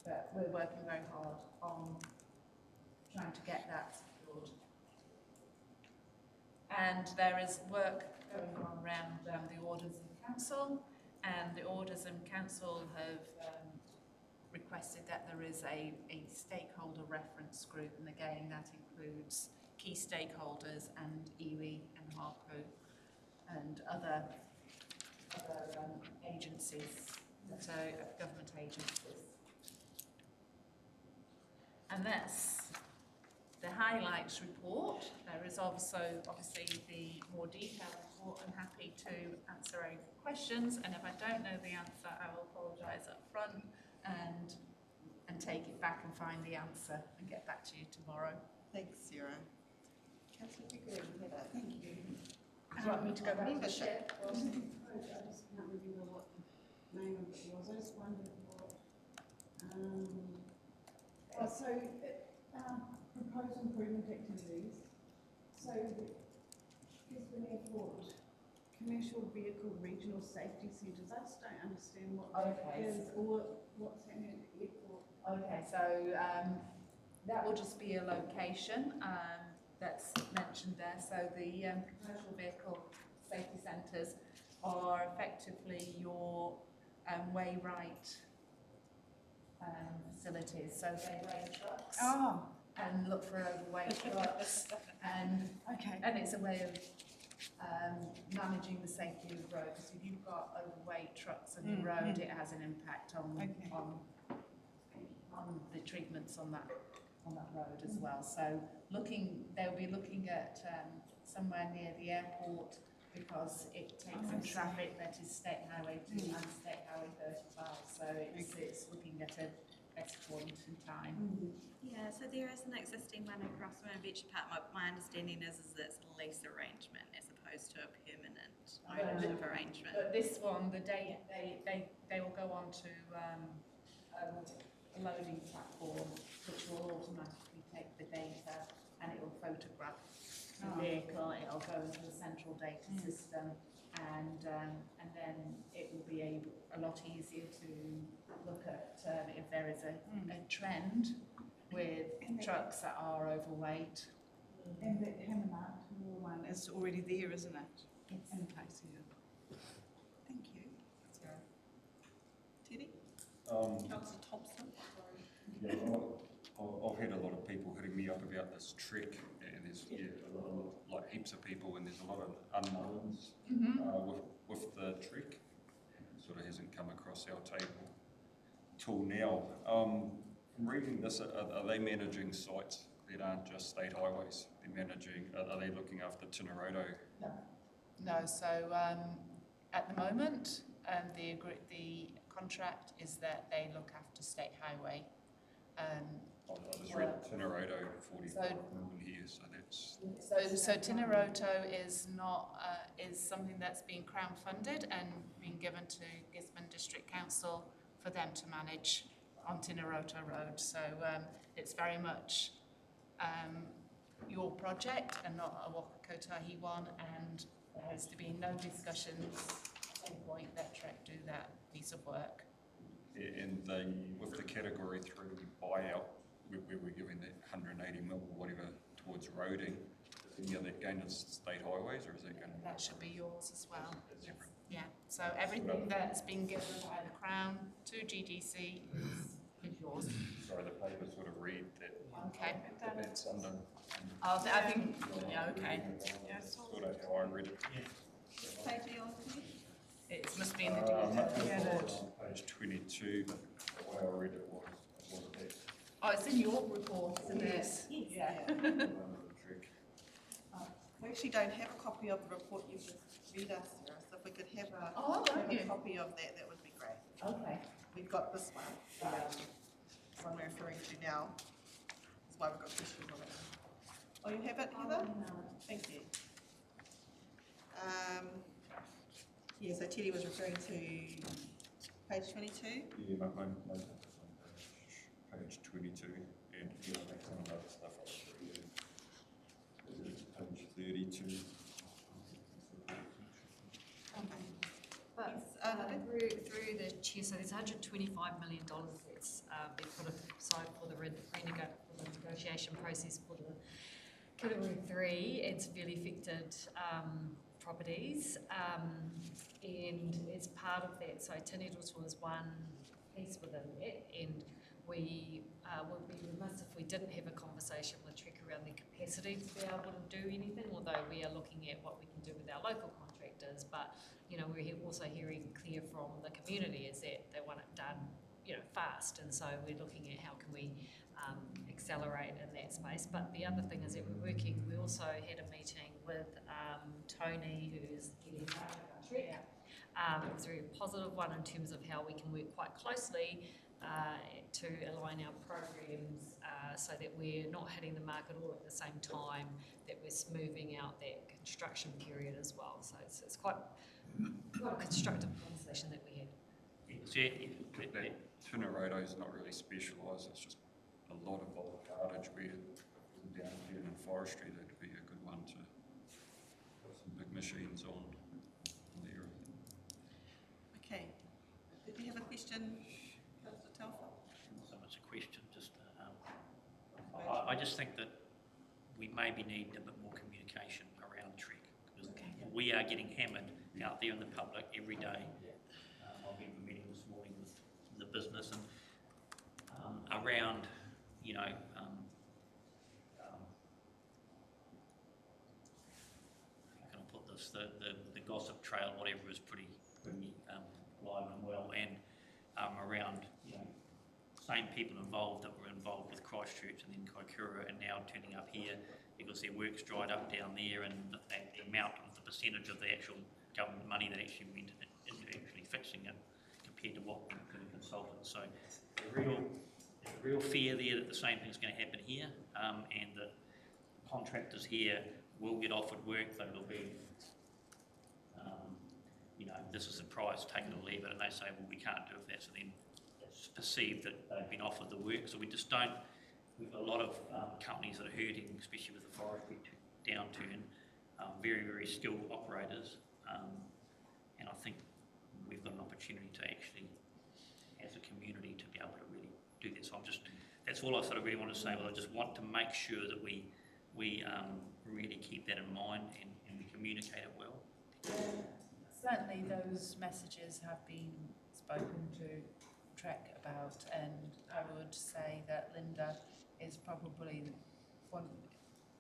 but we're working very hard on trying to get that secured. And there is work going on around the Orders in Council, and the Orders in Council have requested that there is a stakeholder reference group, and again that includes key stakeholders and iwi and Hapu and other agencies that are government agencies. And that's the highlights report. There is also obviously the more detailed report. I'm happy to answer any questions, and if I don't know the answer, I will apologise up front and take it back and find the answer and get back to you tomorrow. Thanks, Sarah. Councillor Pickering, Thank you. Do you want me to go back to the ship? I just can't remember what the name of it was. I just wondered what. Proposed improvement activities. So Gisborne Airport Commercial Vehicle Regional Safety Centres. I just don't understand what that is or what's happening at the airport. Okay, so that will just be a location that's mentioned there. So the commercial vehicle safety centres are effectively your weigh right facilities. So they weigh trucks and look for overweight trucks, and it's a way of managing the safety of the road. Because if you've got overweight trucks on the road, it has an impact on the treatments on that road as well. So they'll be looking at somewhere near the airport, because it takes in traffic that is State Highway 2 and State Highway 35. So it's looking at a better point in time. Yeah, so there is an existing one across from Beach Park. My understanding is that it's a lease arrangement as opposed to a permanent ownership arrangement. But this one, they will go on to a loading platform, which will automatically take the data and it will photograph the vehicle. It'll go into the central data system, and then it will be a lot easier to look at if there is a trend with trucks that are overweight. And that Hamanat one is already there, isn't it? It's in place here. Thank you. Sarah. Teddy? Councillor Thompson. Yeah, I've had a lot of people hitting me up about this trek, and there's like heaps of people, and there's a lot of unknowns with the trek. It sort of hasn't come across our table till now. From reading this, are they managing sites that aren't just state highways? They're managing, are they looking after Tinerodo? No, so at the moment, the contract is that they look after State Highway. I just read Tineroto, 45 So- million here, so that's, So Tineroto is not, is something that's been crown funded and been given to Gisborne District Council for them to manage on Tineroto Road. So it's very much your project and not a Waka Kotahi one, and there has to be no discussions at any point that Trek do that piece of work. and with the category 3 buyout, where we're giving that 180 mil or whatever towards roading, is any of that going to state highways, or is that going to? That should be yours as well. Yeah, so everything that's been given by the Crown to GDC is yours. Sorry, the paper sort of read that. Okay. That's under. Oh, I think, yeah, okay. Sort of how I read it. Page are you on, Kenny? It must be in the report. Page 22, but the way I read it was that. Oh, it's in your report, isn't it? Yeah. We actually don't have a copy of the report you just read us, Sarah, so if we could have Oh, have don't you? a copy of that, that would be great. Okay. We've got this one, the one we're referring to now. That's why we've got questions on it. Oh, you have it, Heather? Thank you. Yeah, so Teddy was referring to page 22. Yeah, my page 22, and yeah, make some of that stuff up. Page 32. But through the chair, so there's $125 million that's been put aside for the negotiation process for the category 3 and severely affected properties, and as part of that, so Tineroto was one piece within that, and we would be remiss if we didn't have a conversation with Trek around the capacity to be able to do anything, although we are looking at what we can do with our local contractors, but you know, we're also hearing clear from the community is that they want it done, you know, fast, and so we're looking at how can we accelerate in that space. But the other thing is that we're working, we also had a meeting with Tony, who's heading up our Trek. It was a very positive one in terms of how we can work quite closely to align our programs so that we're not hitting the market all at the same time, that we're smoothing out that construction period as well. So it's quite a constructive conversation that we had. Exactly. That Tineroto is not really specialised, it's just a lot of bulk cartage where down here in forestry, that'd be a good one to put some big machines on there. Okay. Did you have a question, Councillor Telfer? Not so much a question, just I just think that we maybe need a bit more communication around Trek, because we are getting hammered out there in the public every day. I've been in a meeting this morning with the business and around, you know, how can I put this, the gossip trail, whatever, is pretty alive and well, and around, you know, same people involved that were involved with Christchurch and then Kaikoura and now turning up here because their work's dried up down there, and the amount of the percentage of the actual government money that actually went into actually fixing it compared to what went to the consultants. So there's a real fear there that the same thing's going to happen here, and that contractors here will get offered work, but it'll be, you know, this is the price, take it or leave it, and they say, well, we can't do that. So then it's perceived that they've been offered the work. So we just don't. We've got a lot of companies that are hurting, especially with the forestry downturn. Very, very skilled operators, and I think we've got an opportunity to actually, as a community, to be able to really do this. So that's all I sort of really want to say. Well, I just want to make sure that we really keep that in mind and we communicate it well. Certainly those messages have been spoken to Trek about, and I would say that Linda is probably one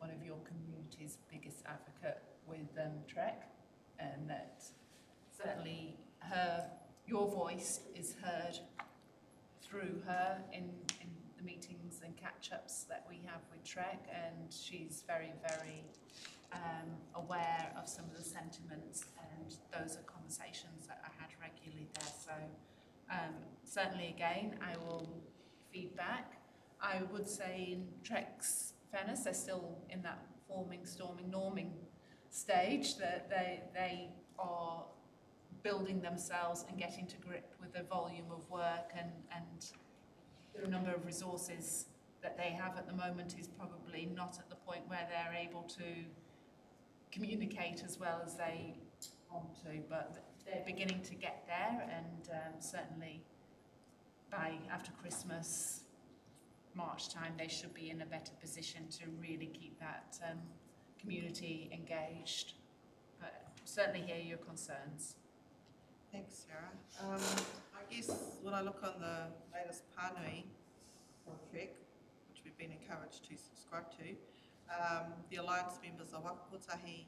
of your community's biggest advocate with Trek, and that certainly your voice is heard through her in the meetings and catch-ups that we have with Trek, and she's very, very aware of some of the sentiments, and those are conversations that I had regularly there. So certainly again, I will feed back I would say in Trek's fairness, they're still in that forming, storming, norming stage, that they are building themselves and getting to grip with the volume of work, and the number of resources that they have at the moment is probably not at the point where they're able to communicate as well as they want to, but they're beginning to get there, and certainly by after Christmas, March time, they should be in a better position to really keep that community engaged. But certainly hear your concerns. Thanks, Sarah. I guess when I look on the latest pānui from Trek, which we've been encouraged to subscribe to, the Alliance members are Waka, Kotahi,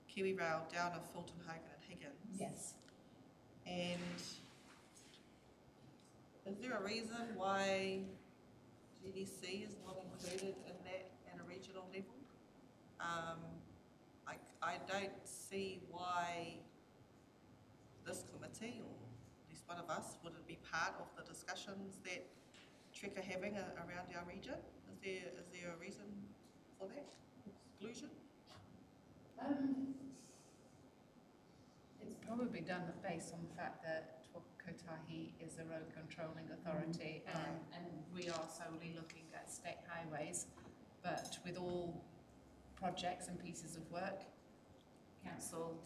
Kiwi Rail, Downer, Fulton Hogan and Higgins. Yes. And is there a reason why GDC is not included in that at a regional level? I don't see why this committee, or at least one of us, wouldn't be part of the discussions that Trek are having around our region. Is there a reason for that exclusion? It's probably done based on the fact that Kotahi is a road controlling authority, and we are solely looking at state highways, but with all projects and pieces of work, council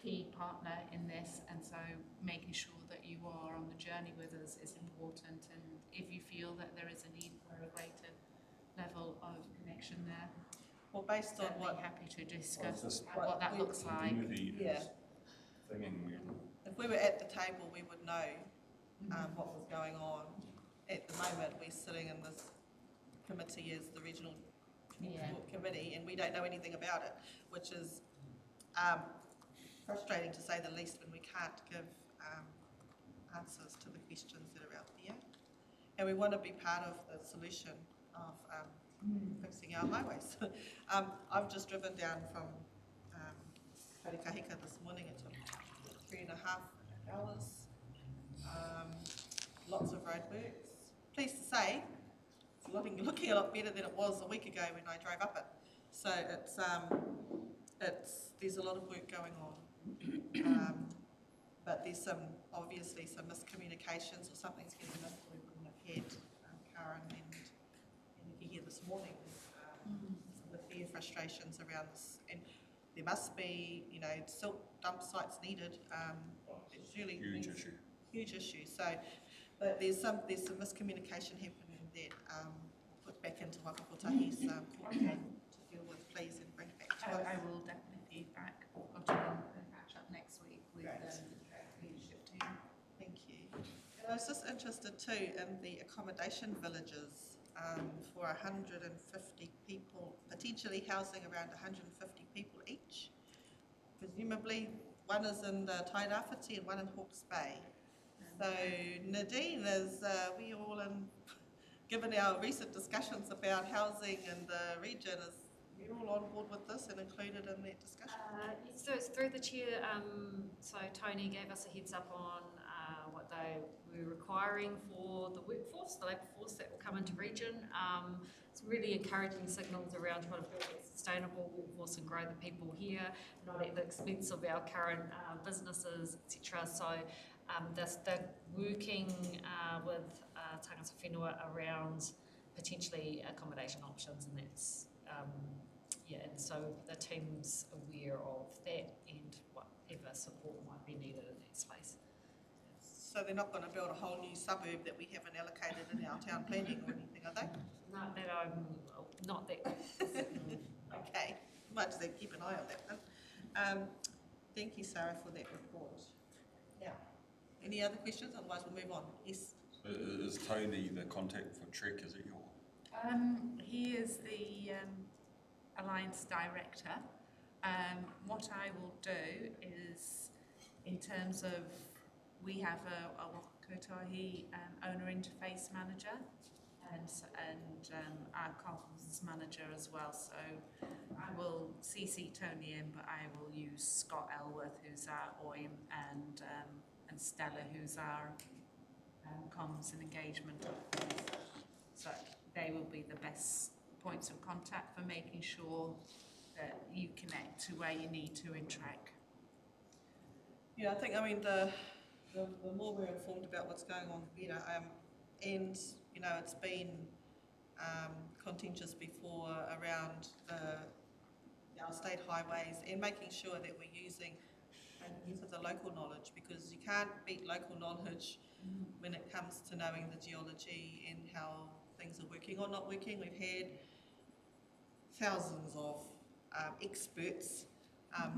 key partner in this, and so making sure that you are on the journey with us is important, and if you feel that there is a need for a greater level of connection there, Well, based on certainly what, happy to discuss just what that looks like. Community yeah, thing, if we were at the table, we would know what was going on. At the moment, we're sitting in this committee as the regional committee, and we don't know anything about it, which is frustrating to say the least, when we can't give answers to the questions that are out there. And we want to be part of the solution of fixing our highways. I've just driven down from Karakia this morning. It took 3.5 hours. Lots of roadworks. Pleased to say, it's looking a lot better than it was a week ago when I drove up it. So there's a lot of work going on. But there's obviously some miscommunications, or something's getting missed. We wouldn't have had Karen and Nikki here this morning with their frustrations around this. And there must be, silt dump sites needed. It's really huge issue. So, but there's some miscommunication happening that we'll put back into Waka Kotahi's court to deal with, please, and bring back to us. I will definitely feedback. I've got to catch up next week with the leadership team. Thank you. And I was just interested too in the accommodation villages for 150 people, potentially housing around 150 people each. Presumably one is in the Tairāwhiti and one in Hawke's Bay. So Nadine, we all given our recent discussions about housing in the region, you're all on board with this and included in that discussion? So it's through the chair, so Tony gave us a heads up on what they were requiring for the workforce, the labour force that will come into region. It's really encouraging signals around trying to build a sustainable workforce and grow the people here, not at the expense of our current businesses, etc. So they're working with tangata whenua around potentially accommodation options, and that's and so the team's aware of that and whatever support might be needed in that space. So they're not going to build a whole new suburb that we haven't allocated in our town planning or anything, are they? Not that I'm not that. Okay, might just keep an eye on that one. Thank you, Sarah, for that report. Now, any other questions? Otherwise, we'll move on. Yes. Is Tony the contact for Trek? Is it your? He is the Alliance Director. What I will do is, in terms of, we have a Kotahi owner interface manager and our comms manager as well. So I will CC Tony in, but I will use Scott Elworth, who's our OIM, and Stella, who's our comms and engagement officer. So they will be the best points of contact for making sure that you connect to where you need to in track. Yeah, I think, I mean, the more we're informed about what's going on, the better. And, you know, it's been contentious before around our state highways and making sure that we're using use of the local knowledge, because you can't beat local knowledge when it comes to knowing the geology and how things are working or not working. We've had thousands of experts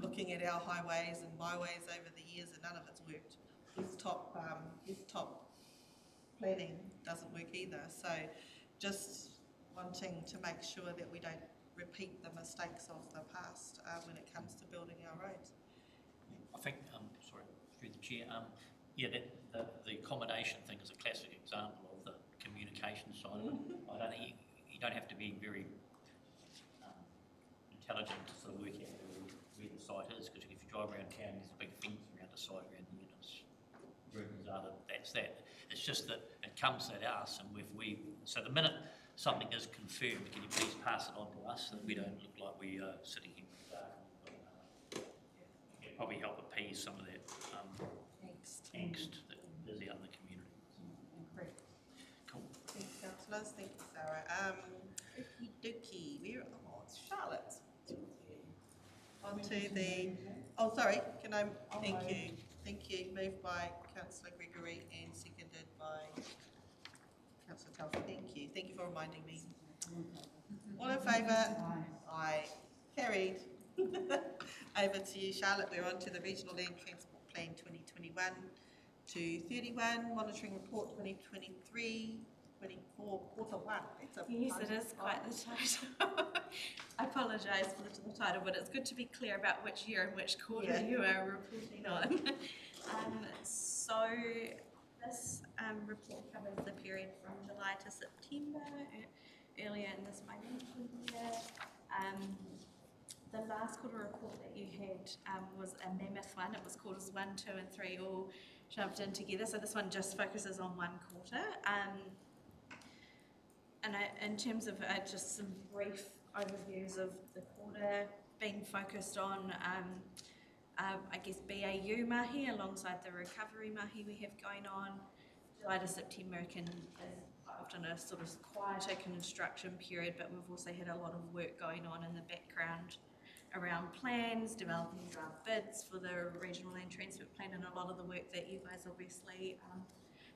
looking at our highways and byways over the years, and none of it's worked. Desktop planning doesn't work either. So just wanting to make sure that we don't repeat the mistakes of the past when it comes to building our roads. I think, sorry, through the chair, the accommodation thing is a classic example of the communication side of it. I don't think you don't have to be very intelligent to sort of work out where the site is, because if you drive around town, there's a big fence around the site around here, and it's rumours are that that's that. It's just that it comes at us, and so the minute something is confirmed, can you please pass it on to us so that we don't look like we are sitting here in the dark. It'll probably help appease some of that angst that is out in the community. Cool. Thanks, councillors. Thank you, Sarah. Okie dokie. It's Charlotte. On to the. Oh, sorry. Can I? Thank you. Thank you. Moved by Councillor Gregory and seconded by Councillor Telford. Thank you. Thank you for reminding me. All in favour? Aye. Carried. Over to you, Charlotte. We're on to the Regional Land Transport Plan 2021 to 31, Monitoring Report 2023, 24, Quarter 1. Yes, it is quite the title. I apologise for the title, but it's good to be clear about which year and which quarter you are reporting on. So this report covers the period from July to September, earlier in this financial year. The last quarter report that you had was a mammoth one. It was quarters 1, 2 and 3 all shoved in together. So this one just focuses on one quarter. And in terms of just some brief overviews of the quarter, being focused on, I guess, BAU mahi alongside the recovery mahi we have going on. July to September is often a sort of quieter construction period, but we've also had a lot of work going on in the background around plans, developing draft bids for the Regional Land Transport Plan, and a lot of the work that you guys obviously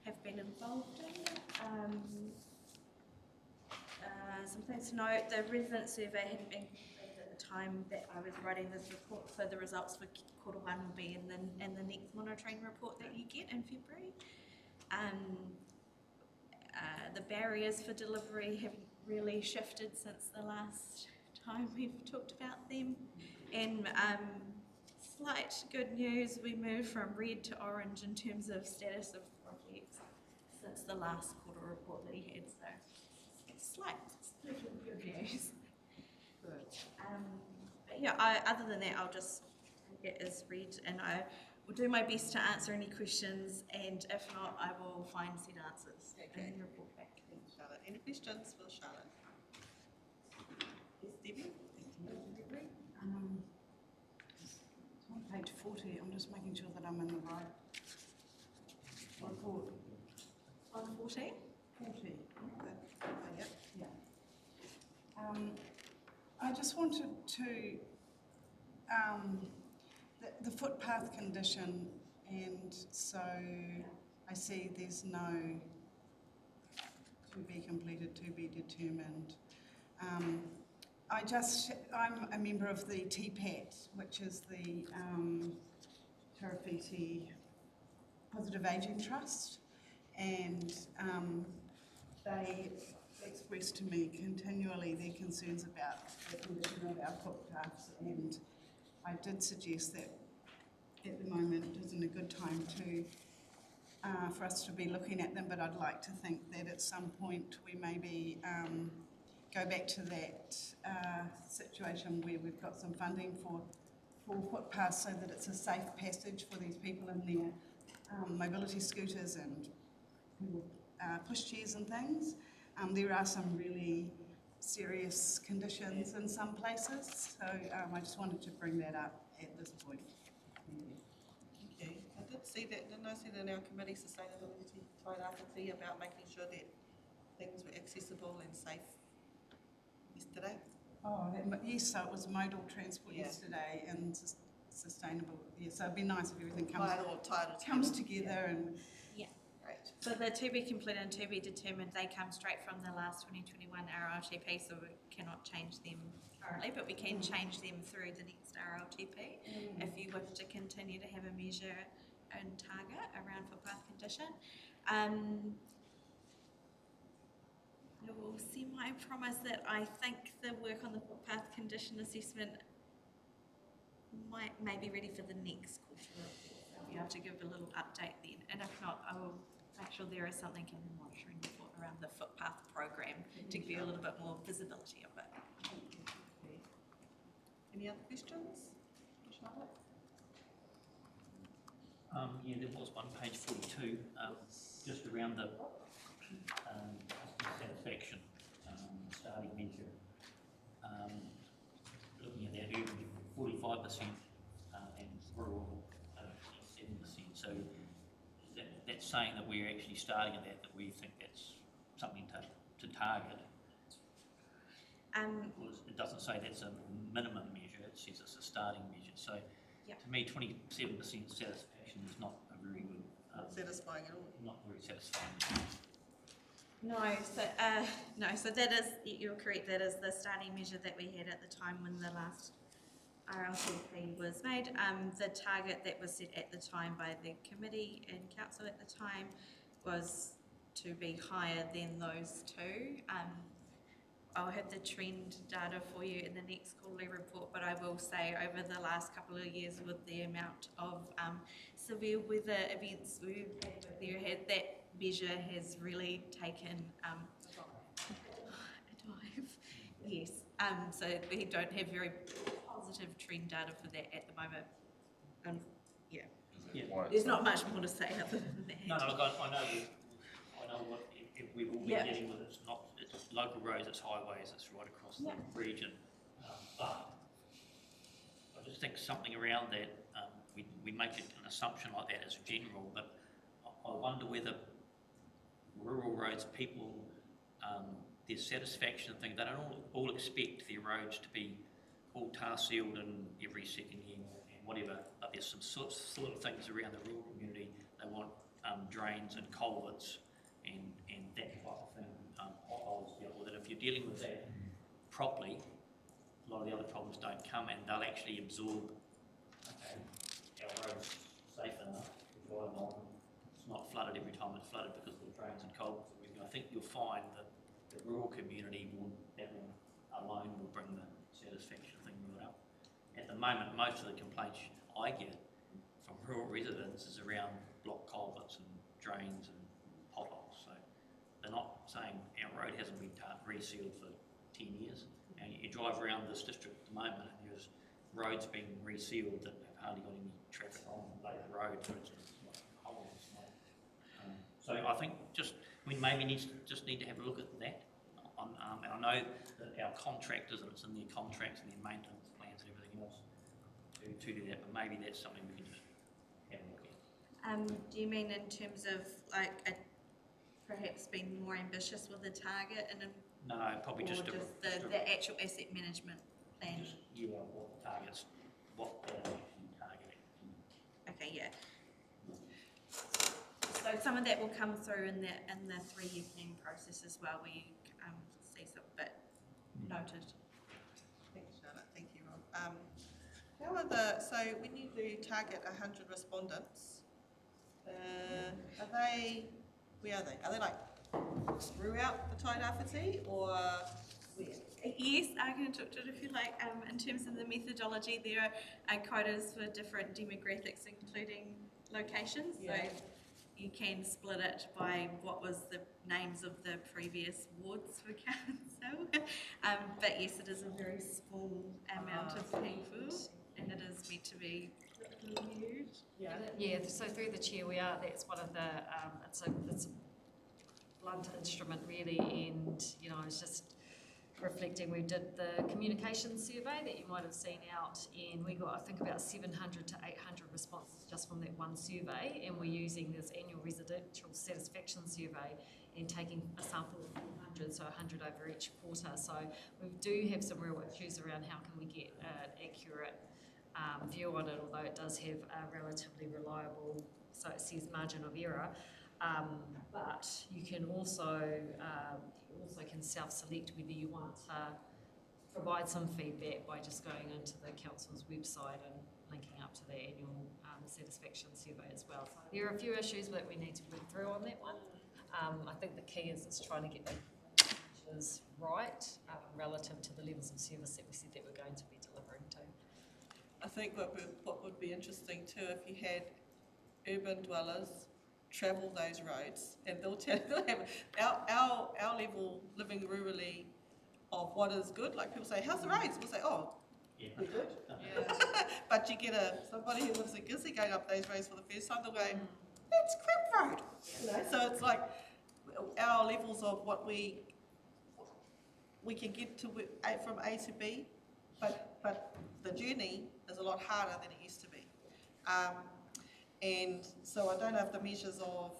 have been involved in. Some things to note: the resident survey hadn't been completed at the time that I was writing this report, so the results for quarter 1 will be in the next monitoring report that you get in February. The barriers for delivery haven't really shifted since the last time we've talked about them. And slight good news, we moved from red to orange in terms of status of projects since the last quarter report that you had, so slight little good news. Good. But yeah, other than that, I'll just take it as read, and I will do my best to answer any questions, and if not, I will find said answers and report back. Thanks, Charlotte. Any questions for Charlotte? Yes, Debbie? It's on page 40. I'm just making sure that I'm in the right report. On 14? 40. Yep. Yeah. I just wanted to, the footpath condition, and so I see there's no to be completed, to be determined. I'm a member of the TPAT, which is the Tarawhiti Positive Ageing Trust, and they express to me continually their concerns about the condition of our footpaths, and I did suggest that at the moment isn't a good time to for us to be looking at them, but I'd like to think that at some point we maybe go back to that situation where we've got some funding for footpaths so that it's a safe passage for these people in their mobility scooters and push chairs and things. There are some really serious conditions in some places, so I just wanted to bring that up at this point. Thank you. I did see that, didn't I see that in our committee sustainability tairāwhiti about making sure that things were accessible and safe yesterday? Oh, yes, so it was modal transport Yeah. yesterday and sustainable. Yeah, so it'd be nice if everything Title comes together and Great. So the to be completed and to be determined, they come straight from the last 2021 RLTP, so we cannot change them currently, but we can change them through the next RLTP if you wish to continue to have a measure and target around footpath condition. I will semi-promise that I think the work on the footpath condition assessment may be ready for the next quarter report. I'll be able to give a little update then, and if not, I will make sure there is something in the monitoring report around the footpath program to give you a little bit more visibility of it. Any other questions? Charlotte? Yeah, there was one, page 42, just around the customer satisfaction starting measure. Looking at that, urban 45% and rural 7%. So that's saying that we're actually starting at that we think that's something to target. Well, it doesn't say that's a minimum measure, it says it's a starting measure. So to me, 27% satisfaction is not a very good... satisfying at all? Not very satisfying. No, so that is, you're correct, that is the starting measure that we had at the time when the last RLTP was made. The target that was set at the time by the committee and council at the time was to be higher than those two. I'll have the trend data for you in the next quarterly report, but I will say over the last couple of years with the amount of severe weather events we've had, that measure has really taken a dive. Yes, so we don't have very positive trend data for that at the moment. There's not much more to say other than that. No, look, I know what we've all been dealing with. It's local roads, it's highways, it's right across the region. But I just think something around that, we make an assumption like that as general, but I wonder whether rural roads, people, their satisfaction thing, they don't all expect their roads to be all tar sealed in every second year and whatever, but there's some sort of things around the rural community. They want drains and culverts and that type of thing, potholes dealt with. And if you're dealing with that properly, a lot of the other problems don't come and they'll actually absorb, okay, our road's safe enough to drive on. It's not flooded every time it's flooded because of the drains and culverts and everything. I think you'll find that the rural community that alone will bring the satisfaction thing right up. At the moment, most of the complaints I get from rural residents is around block culverts and drains and potholes. So they're not saying our road hasn't been resealed for 10 years. And you drive around this district at the moment and there's roads being resealed that have hardly got any traffic on the road. So it's like holes. So I think we maybe need to have a look at that. I know that our contractors, and it's in their contracts and their maintenance plans and everything else to do that, but maybe that's something we can just have a look at. Do you mean in terms of perhaps being more ambitious with the target and no, probably just the actual asset management plan? What the targets, what they're actually targeting. Okay, yeah. So some of that will come through in the 3-year planning process as well, where you see some, but noted. Thanks, Charlotte. Thank you, Rob. So when you do target 100 respondents, where are they? Are they like throughout the tairāwhiti or where? Yes, I can talk to it if you like. In terms of the methodology, there are quotas for different demographics, including locations. So you can split it by what was the names of the previous wards for council. But yes, it is a very small amount of people, and it is meant to be reviewed. Yeah, so through the chair, that's one of the, it's a blunt instrument really, and, you know, I was just reflecting, we did the communication survey that you might have seen out, and we got, I think, about 700 to 800 responses just from that one survey, and we're using this annual residential satisfaction survey and taking a sample of 400, so 100 over each quarter. So we do have some real issues around how can we get an accurate view on it, although it does have a relatively reliable, so it says margin of error. But you can also can self-select whether you want to provide some feedback by just going into the council's website and linking up to the annual satisfaction survey as well. So there are a few issues that we need to work through on that one. I think the key is trying to get the measures right relative to the levels of service that we said that we're going to be delivering to. I think what would be interesting too, if you had urban dwellers travel those roads, and they'll have our level living rurally of what is good. Like people say, how's the roads? We'll say, oh, Yeah. they're good. Yeah. But you get somebody who lives in Gizzy going up those roads for the first time, they'll go, that's crap road. You know, so it's like our levels of what we can get to from A to B, but the journey is a lot harder than it used to be. And so I don't know if the measures of,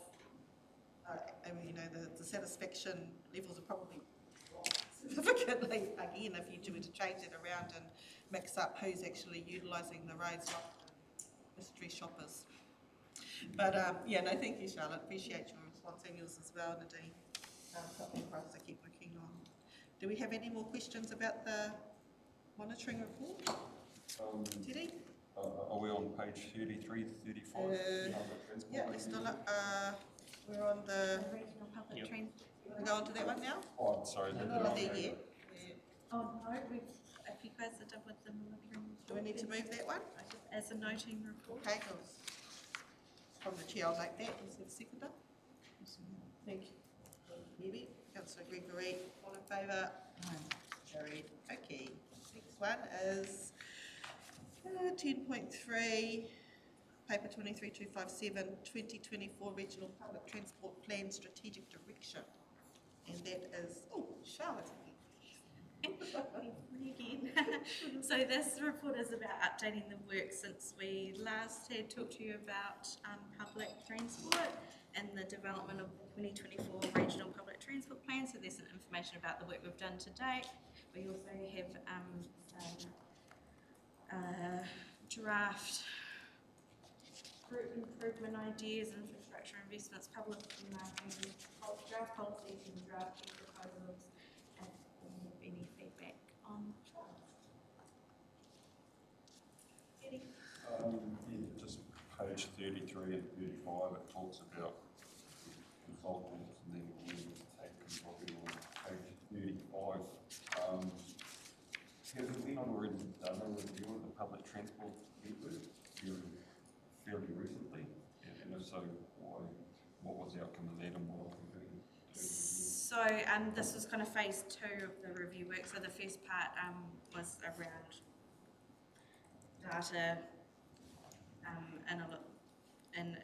the satisfaction levels are probably significantly, again, if you were to change it around and mix up who's actually utilising the roads, not mystery shoppers. But thank you, Charlotte. Appreciate your response and yours as well, Nadine. Something for us to keep working on. Do we have any more questions about the monitoring report? Teddy? Are we on page 33, 35? Yeah, we're still up. We're on the Regional public Yep. transport. You want to go on to that one now? Oh, sorry. We're not there yet. Oh, no, if you guys are done with the monitoring. Do we need to move that one? As a noting report. Okay, cool. From the chair, I'll make that. Is there a seconder? Thank you. Maybe. Councillor Gregory, all in favour? Carried. Okay. Next one is 10.3, paper 23257, 2024 Regional Public Transport Plan Strategic Direction. And that is, Charlotte Again. So this report is about updating the work since we last had talked to you about public transport and the development of the 2024 Regional Public Transport Plan. So there's some information about the work we've done to date. We also have draft group improvement ideas, infrastructure investments, public marketing, draft policies and draft proposals, and any feedback on Just page 33 and 35, it talks about consultants, and then we take consulting on page 35. Have we not already done a review of the public transport network fairly recently? And if so, why? What was the outcome of that, and what are we doing? So this was kind of phase 2 of the review work. So the first part was around data and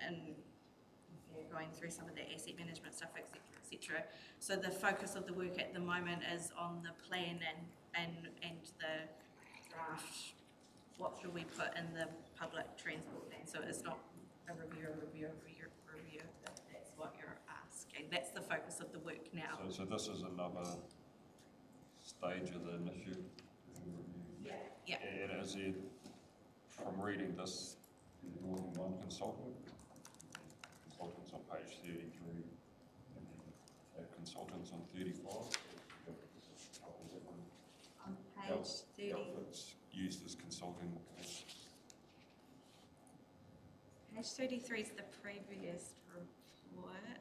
going through some of the asset management stuff, etc. So the focus of the work at the moment is on the plan and the draft. What should we put in the public transport plan? So it's not a review. If that's what you're asking. That's the focus of the work now. So this is another stage of the initiative review. Yeah. And is it, from reading this, is there more than one consultant? Consultants on page 33, and then consultants on 35. On page 30. Outfits used as consulting. Page 33 is the previous report.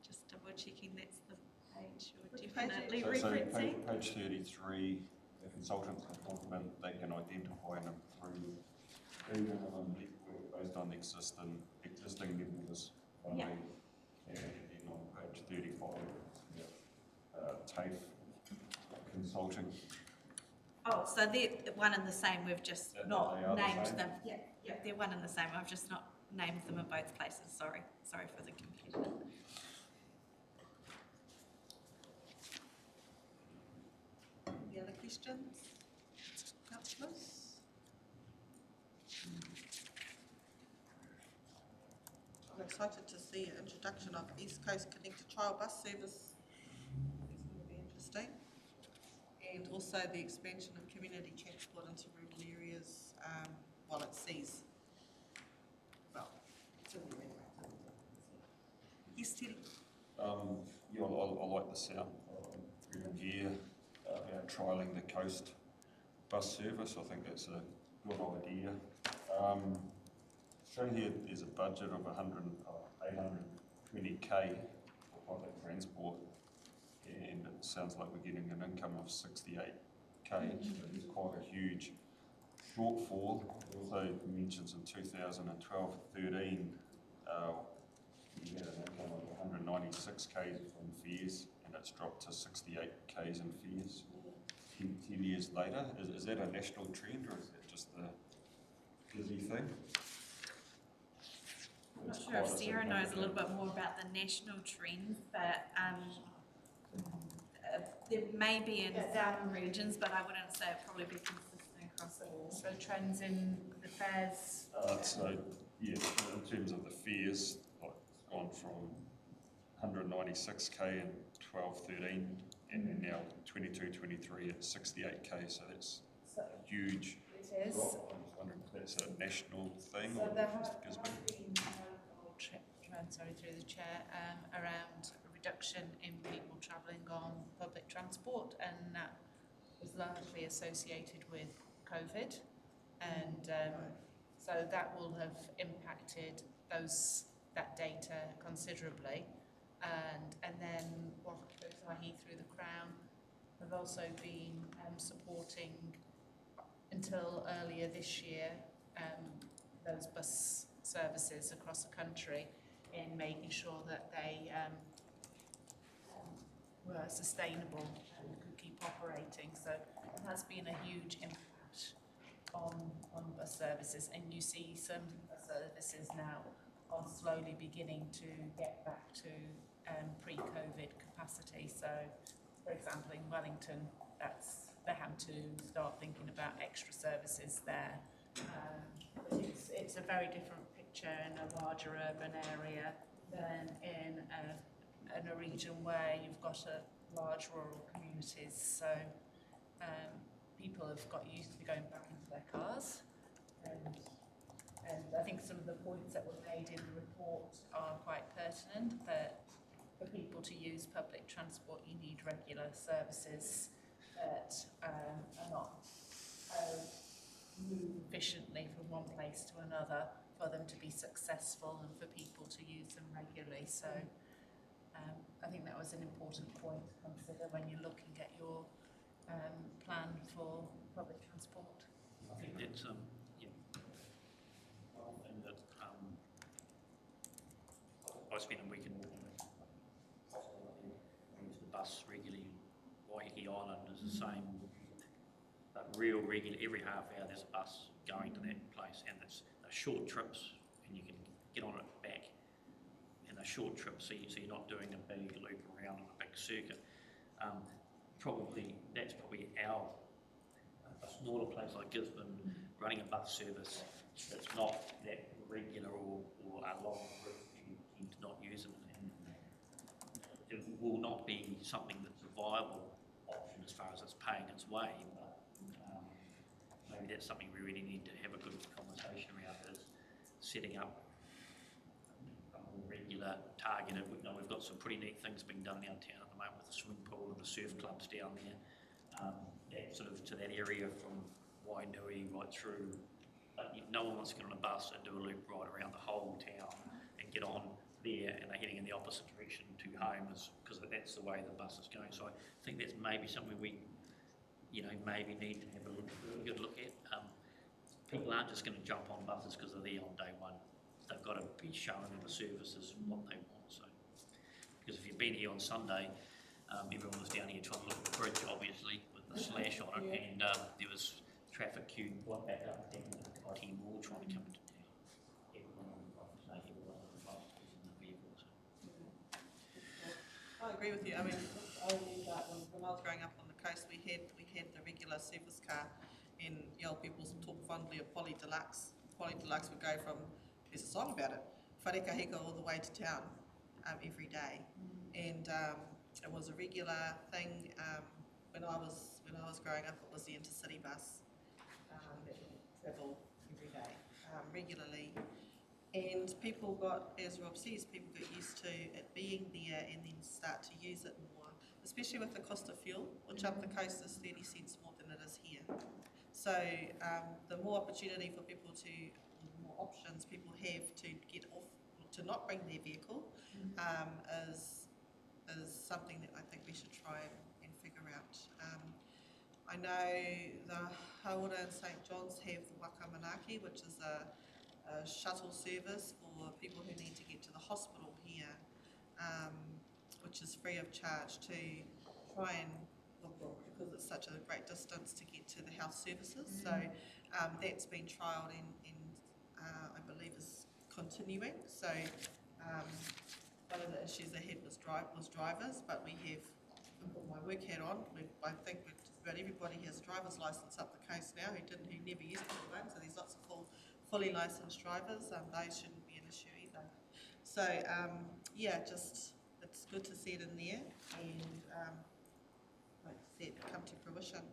Just double checking that's the page you're Which page definitely So referencing. page 33, the consultants are confident they can identify and improve network based on existing levels funding. Yeah. And then on page 35, TAFE consulting. Oh, so they're one and the same. We've just They not are the named same? them. Yeah, they're one and the same. I've just not named them in both places. Sorry for the confusion. questions? Councillors? I'm excited to see an introduction of East Coast Connected Trial Bus Service. It's going to be interesting. And also the expansion of community transport into rural areas while it sees. Well, it's in the anyway. Yes, Terry? Yeah, I like the sound of gear about trialling the coast bus service. I think that's a good idea. Showing here there's a budget of 820k for public transport, and it sounds like we're getting an income of 68k, so there's quite a huge shortfall. It also mentions in 2012-13 we had an income of 196k from fares, and it's dropped to 68k's in fares 10 years later. Is that a national trend, or is that just the busy thing? I'm not sure if Sarah knows a little bit more about the national trends, but there may be in some regions, but I wouldn't say it'd probably be consistent across all. So trends in the fares. So yeah, in terms of the fares, like it's gone from 196k in 12-13, and then now 22-23 at 68k. So that's So huge. it is. Drop. I was wondering if that's a national thing So or there just has Gisborne. been through the chair, around a reduction in people travelling on public transport, and that was largely associated with COVID, and so that will have impacted that data considerably, and then Waka Kotahi through the Crown have also been supporting until earlier this year those bus services across the country in making sure that they were sustainable and could keep operating. So it has been a huge impact on bus services, and you see some bus services now are slowly beginning to get back to pre-COVID capacity. So, for example, in Wellington, they have to start thinking about extra services there. It's a very different picture in a larger urban area than in a region where you've got a large rural communities. So people have got used to going back into their cars, and I think some of the points that were made in the report are quite pertinent, that for people to use public transport you need regular services that are not move efficiently from one place to another for them to be successful and for people to use them regularly. So I think that was an important point to consider when you're looking at your plan for public transport. I think that's one thing that I spent a week in I use the bus regularly. Waiheke Island is the same. But real regular, every half hour there's a bus going to that place, and it's short trips, and you can get on it back. And they're short trips, so you're not doing a big loop around on a big circuit. That's probably a smaller place like Gisborne running a bus service that's not that regular or a long route. You tend to not use it, and it will not be something that's a viable option as far as it's paying its way. But maybe that's something we really need to have a good conversation around, is setting up a more regular, targeted. We've got some pretty neat things being done downtown at the moment with the swimming pool and the surf clubs down there. That sort of to that area from Wainui right through. No one wants to get on a bus and do a loop right around the whole town and get on there, and they're heading in the opposite direction to home, because that's the way the bus is going. So I think that's maybe something we maybe need to have a good look at. People aren't just going to jump on buses because they're there on day one. They've got to be showing them the services what they want. So, because if you've been here on Sunday, everyone was down here trying to look at the bridge, obviously, with the slash on it, and there was traffic queued right back up down the Kotahi Wall trying to come into town. Everyone on the bus was in the vehicle. So. I agree with you. I mean, when I was growing up on the coast, we had the regular regular service car, and old people talk fondly of Poly Deluxe. Poly Deluxe would go from, there's a song about it, Wharekahika all the way to town every day. And it was a regular thing when I was growing up. It was the intercity bus that would travel every day regularly. And people got, as Rob says, people got used to it being there and then start to use it more, especially with the cost of fuel, which up the coast is 30 cents more than it is here. So the more opportunity for people to, the more options people have to get off, to not bring their vehicle, is something that I think we should try and figure out. I know the Hauora and St John's have the Waka, which is a shuttle service for people who need to get to the hospital here, which is free of charge to try and, because it's such a great distance to get to the health services. So that's been trialled and I believe is continuing. So one of the issues ahead was drivers, but we have, I put my work hat on, I think about everybody has a driver's licence up the coast now who never used to have one, so there's lots of fully licensed drivers. Those shouldn't be an issue either. So yeah, just it's good to see it in there and like I said, come to fruition.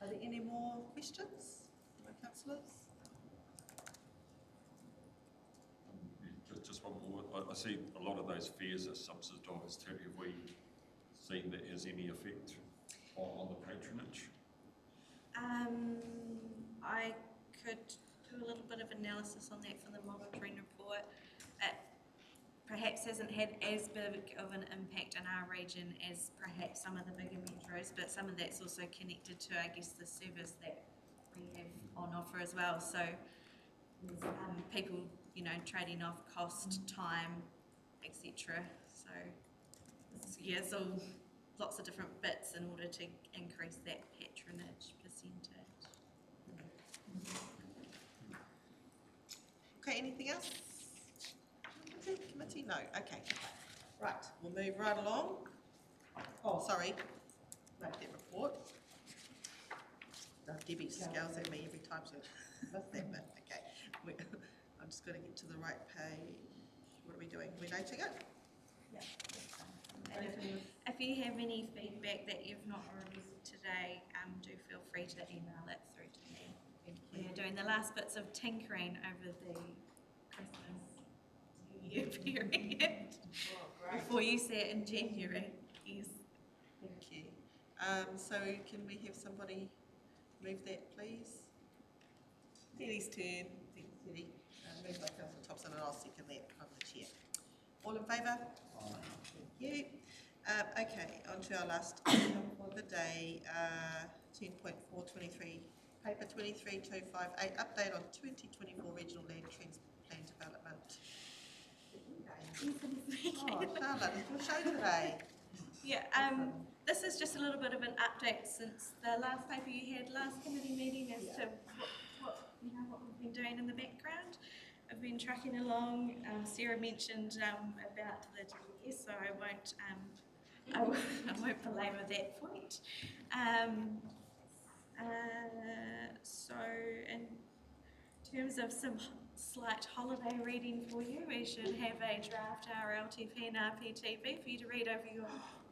Are there any more questions, my councillors? Just one more. I see a lot of those fares are subsidised. Have we seen that has any effect on the patronage? I could do a little bit of analysis on that for the monitoring report. It perhaps hasn't had as big of an impact in our region as perhaps some of the bigger metros, but some of that's also connected to, I guess, the service that we have on offer as well. So people, you know, trading off cost, time, etc. So yeah, it's all lots of different bits in order to increase that patronage percentage. Okay, anything else? Committee? No. Okay. Right, we'll move right along. Oh, sorry. Make that report. Debbie scowls at me every time she does that bit. Okay. I'm just going to get to the right page. What are we doing? We're noting it? Yeah. And if you have any feedback that you've not released today, do feel free to email it through to me. We're doing the last bits of tinkering over the Christmas New Year period before you see it in January. Yes. Thank you. So can we have somebody move that, please? Teddy's turn. Thanks, Teddy. Move by Councillor Thompson and I'll second that from the chair. All in favour? Thank you. Okay, on to our last item for the day, 10.423, paper 23258, update on 2024 regional land transport plan development. Oh, Charlotte, it's your show today. Yeah, this is just a little bit of an update since the last paper you had last committee meeting as to what we've been doing in the background. I've been tracking along. Sarah mentioned about the GPS, so I won't belabor that point. So in terms of some slight holiday reading for you, we should have a draft RLTP and RPTP for you to read over your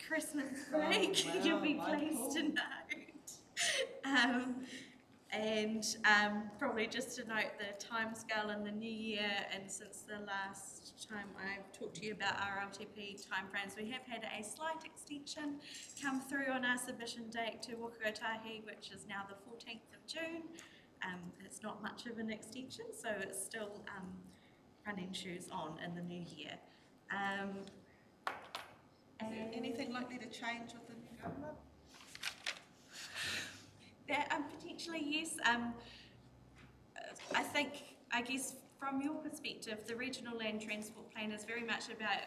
Christmas break. Oh, wow, You'll be pleased to know. And probably just to note the timescale in the new year, and since the last time I've talked to you about RLTP timeframes, we have had a slight extension come through on our submission date to Waka, Kotahi, which is now the 14th of June. It's not much of an extension, so it's still running shoes on in the new year. Is there anything likely to change with the new government? Potentially, yes. I guess from your perspective, the regional land transport plan is very much about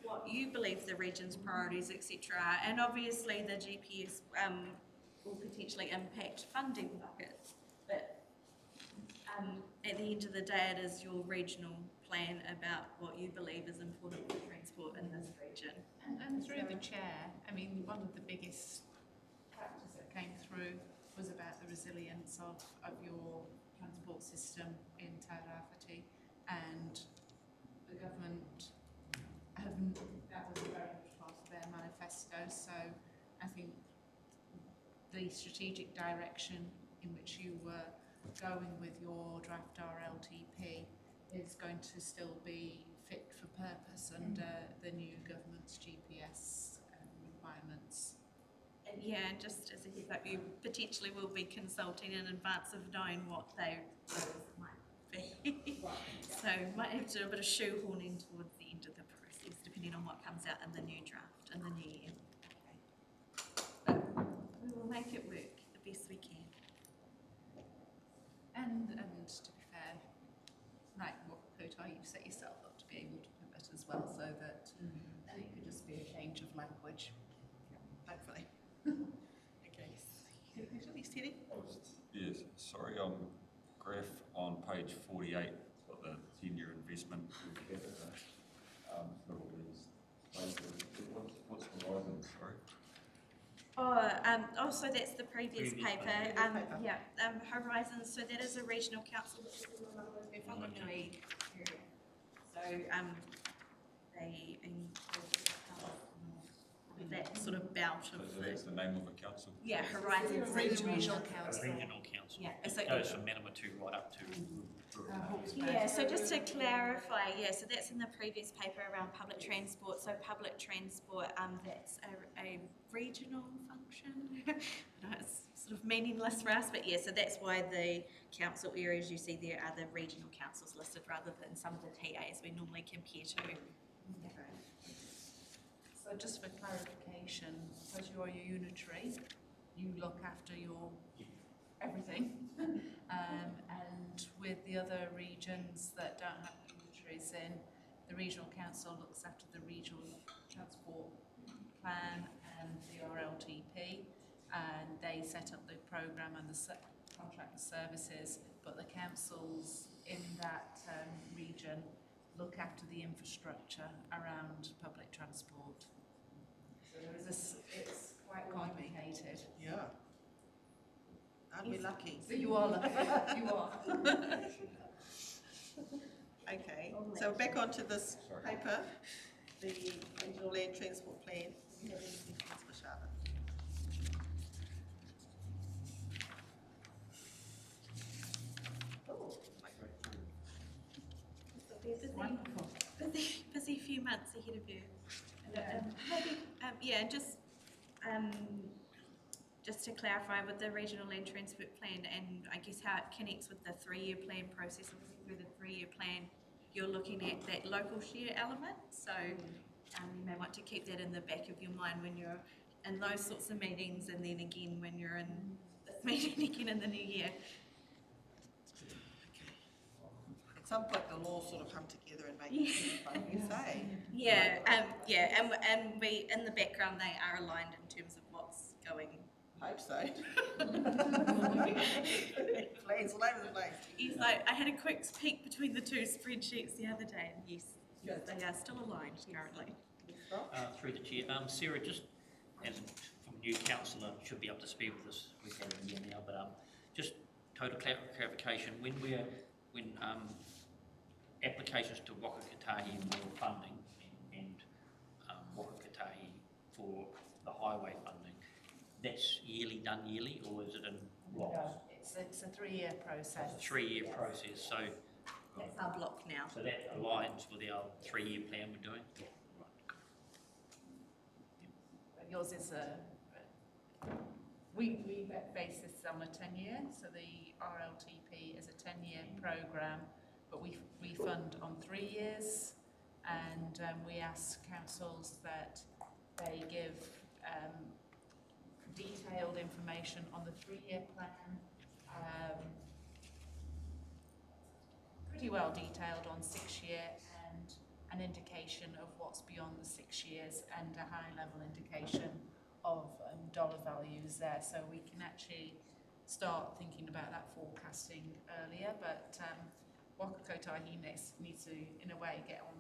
what you believe the region's priorities, etc. are, and obviously the GPS will potentially impact funding buckets. But at the end of the day, it is your regional plan about what you believe is important for transport in this region. And through the chair, I mean, one of the biggest factors that came through resilience of your transport system in Tairāwhiti, and the government that was very much part of their manifesto. So I think the strategic direction in which you were going with your draft RLTP is going to still be fit for purpose under the new government's GPS requirements. And yeah, and just as a heads up, you potentially will be consulting in advance of knowing what those might be. So might have to do a bit of shoehorning towards the end of the process, depending on what comes out in the new draft in the new year. Okay. But we will make it work the best we can. And to be fair, like what Kotahi, you set yourself up to be able to pivot as well, so that it could just be a change of language. Hopefully. Okay. Steady? Yes, sorry, graph on page 48, got the 10-year investment. For all these places. What's Horizon, sorry? So that's the previous paper. paper. Yeah, Horizons. So that is a regional council that is in the Whanganui area. So they that sort of belt of So that's the name of a council? yeah, Horizons Regional A council. regional council. Yeah, It so- goes from Manawatu right up to. Yeah, so just to clarify, yeah, so that's in the previous paper around public transport. So public transport, that's a regional function. I know it's sort of meaningless for us, but yeah, so that's why the council areas you see there are the regional councils listed rather than some of the TAs we normally compare to. So just for clarification, because you're a unitary, you look after your everything, and with the other regions that don't have unitaries in, the regional council looks after the regional transport plan and the RLTP, and they set up the programme and the contract the services, but the councils in that region look after the infrastructure around public transport. So there is it's quite complicated. Yeah. Aren't we lucky? So you are lucky. You are. Okay, so back onto this paper, the Regional Land Transport Plan. Do you have any questions for Charlotte? Oh, Wonderful. Busy few months ahead of you. Yeah, just to clarify with the regional land transport plan and I guess how it connects with the 3-year plan process. Obviously through the 3-year plan, you're looking at that local share element. So you may want to keep that in the back of your mind when you're in those sorts of meetings, and then again when you're in this meeting again in the new year. At some point they'll all sort of come together and make it fun, you say. Yeah, and we in the background they are aligned in terms of what's going. Hope so. Plans all over the place. Yes, I had a quick peek between the two spreadsheets the other day, and yes, they are still aligned currently. Through the chair, Sarah, just as from new councillor, should be up to speed with this. We've had it again now, but just total clarification. When applications to Waka Kotahi for funding and Waka Kotahi for the highway funding, that's done yearly, or is it in blocks? No, it's a 3-year process. 3-year process, so That's our block now. so that aligns with our 3-year plan we're doing. Yours is we base this on a 10-year, so the RLTP is a 10-year programme, but we fund on 3 years, and we ask councils that they give detailed information on the 3-year plan, pretty well detailed on 6-year, and an indication of what's beyond the 6 years, and a high-level indication of dollar values there, so we can actually start thinking about that forecasting earlier. But Waka Kotahi needs to, in a way, get on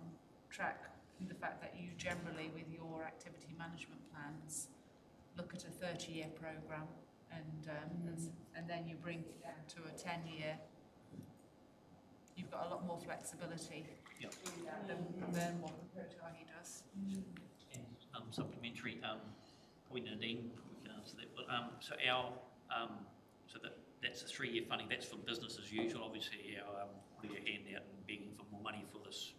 track with the fact that you generally, with your activity management plans, look at a 30-year programme and then you bring it down to a 10-year, you've got a lot more flexibility Yep. than what Kotahi does. And supplementary, probably Nadine we can answer that. But so our that's a 3-year funding. That's for business as usual. Obviously, our putting your hand out and begging for more money for this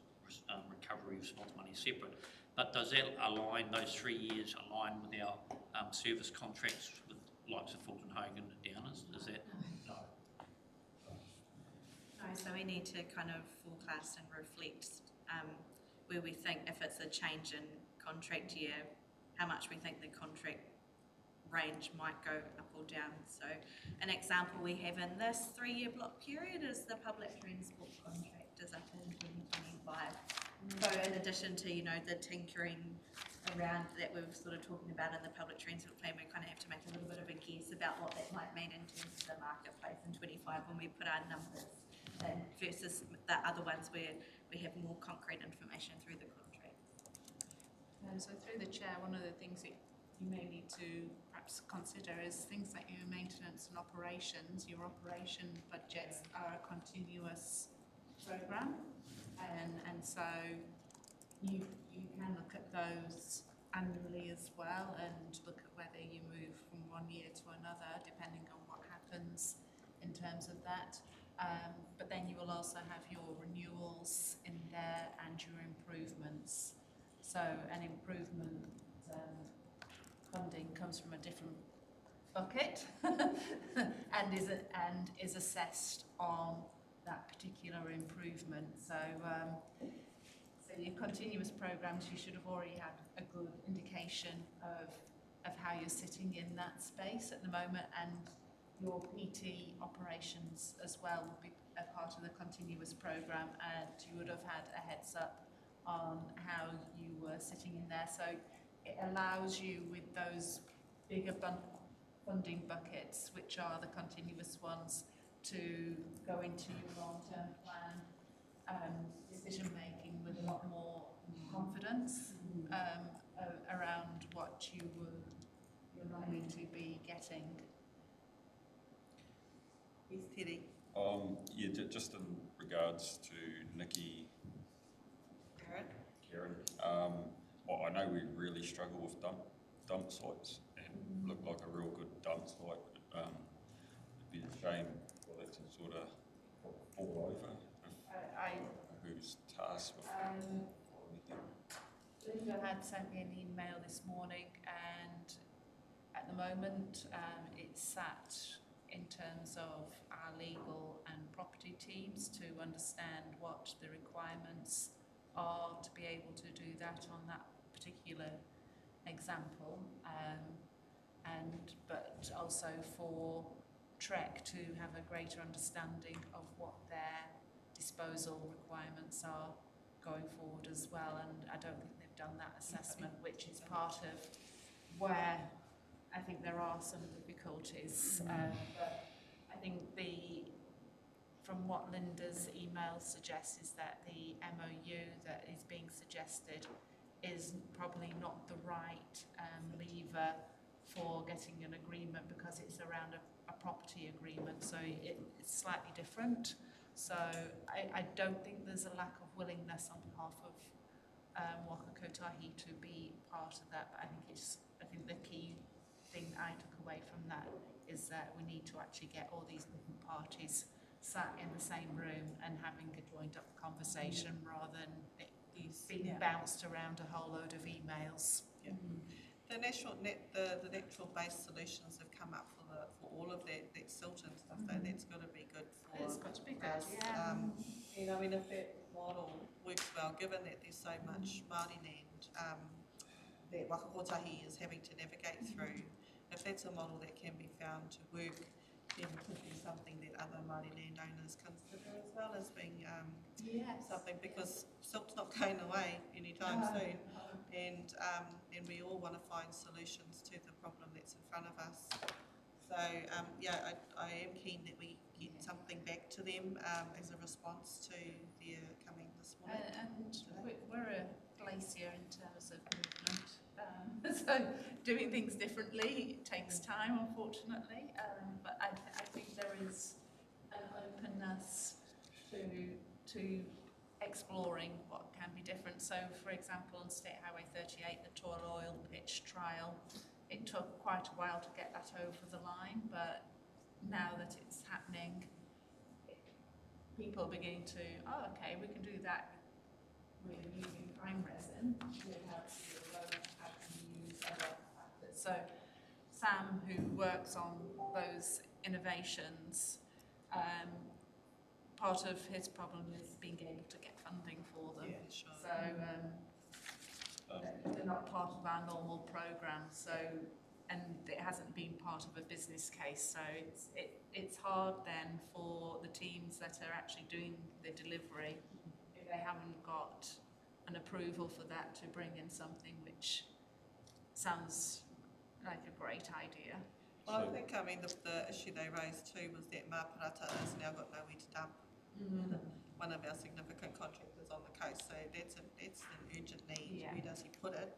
recovery of sponsor money is separate. But does that align, those 3 years align with our service contracts with likes of Fulton Hogan and Downers? Is that no? No, so we need to kind of forecast and reflect where we think if it's a change in contract year, how much we think the contract range might go up or down. So an example we have in this 3-year block period is the public transport contract is up in 2025. So in addition to, the tinkering around that we're sort of talking about in the public transport plan, we kind of have to make a little bit of a guess about what that might mean in terms of the marketplace in 25 when we put our numbers in versus the other ones where we have more concrete information through the contract. So through the chair, one of the things that you may need to perhaps consider is things like your maintenance and operations. Your operation budgets are a continuous programme, and so you can look at those annually as well and look at whether you move from one year to another depending on what happens in terms of that. But then you will also have your renewals in there and your improvements. So an improvement funding comes from a different bucket and is assessed on that particular improvement. So your continuous programs, you should have already had a good indication of how you're sitting in that space at the moment, and your PT operations as well will be a part of the continuous program, and you would have had a heads up on how you were sitting in there. So it allows you with those bigger funding buckets, which are the continuous ones, to go into your long-term plan decision making with a lot more confidence around what you're likely to be getting. Yes, Teddy. Just in regards to Nikki, Karen, I know we really struggle with dump sites and look like a real good dump site. It'd be a shame for that to sort of fall over. Who's tasked with anything? Linda had sent me an email this morning, and at the moment it's sat in terms of our legal and property teams to understand what the requirements are to be able to do that on that particular example, but also for Trek to have a greater understanding of what their disposal requirements are going forward as well. And I don't think they've done that assessment, which is part of where I think there are some difficulties. But I think from what Linda's email suggests is that the MOU that is being suggested is probably not the right lever for getting an agreement, because it's around a property agreement, so it's slightly different. So I don't think there's a lack of willingness on behalf of Waka Kotahi to be part of that, but I think the key thing I took away from that is that we need to actually get all these different parties sat in the same room and having a joined up conversation rather than it being bounced around a whole load of emails. Yeah. The natural-based solutions have come up for all of that silt and stuff. Though that's got to be good for It's got to be good, us. yeah. If that model works well, given that there's so much Māori land that Waka Kotahi is having to navigate through, if that's a model that can be found to work, then it could be something that other Māori landowners consider as well as being something, because silt's not going away anytime soon, and we all want to find solutions to the problem that's in front of us. So I am keen that we get something back to them as a response to their coming this morning. And we're a glacier in terms of movement. So doing things differently takes time, unfortunately, but I think there is an openness to exploring what can be different. So, for example, on State Highway 38, the Tor Oil pitch trial, it took quite a while to get that over the line, but now that it's happening, people are beginning to, oh, okay, we can do that with using prime resin. We'll have to how can we use other factors. So Sam, who works on those innovations, part of his problem is being able to get funding for them. Yeah, sure. So they're not part of our normal program. So, and it hasn't been part of a business case. So it's hard then for the teams that are actually doing the delivery if they haven't got an approval for that to bring in something which sounds like a great idea. Well, I think, I mean, the issue they raised too was that Māparata has now got nowhere to dump one of our significant contractors on the coast. So that's an urgent need. Yeah. Where does he put it?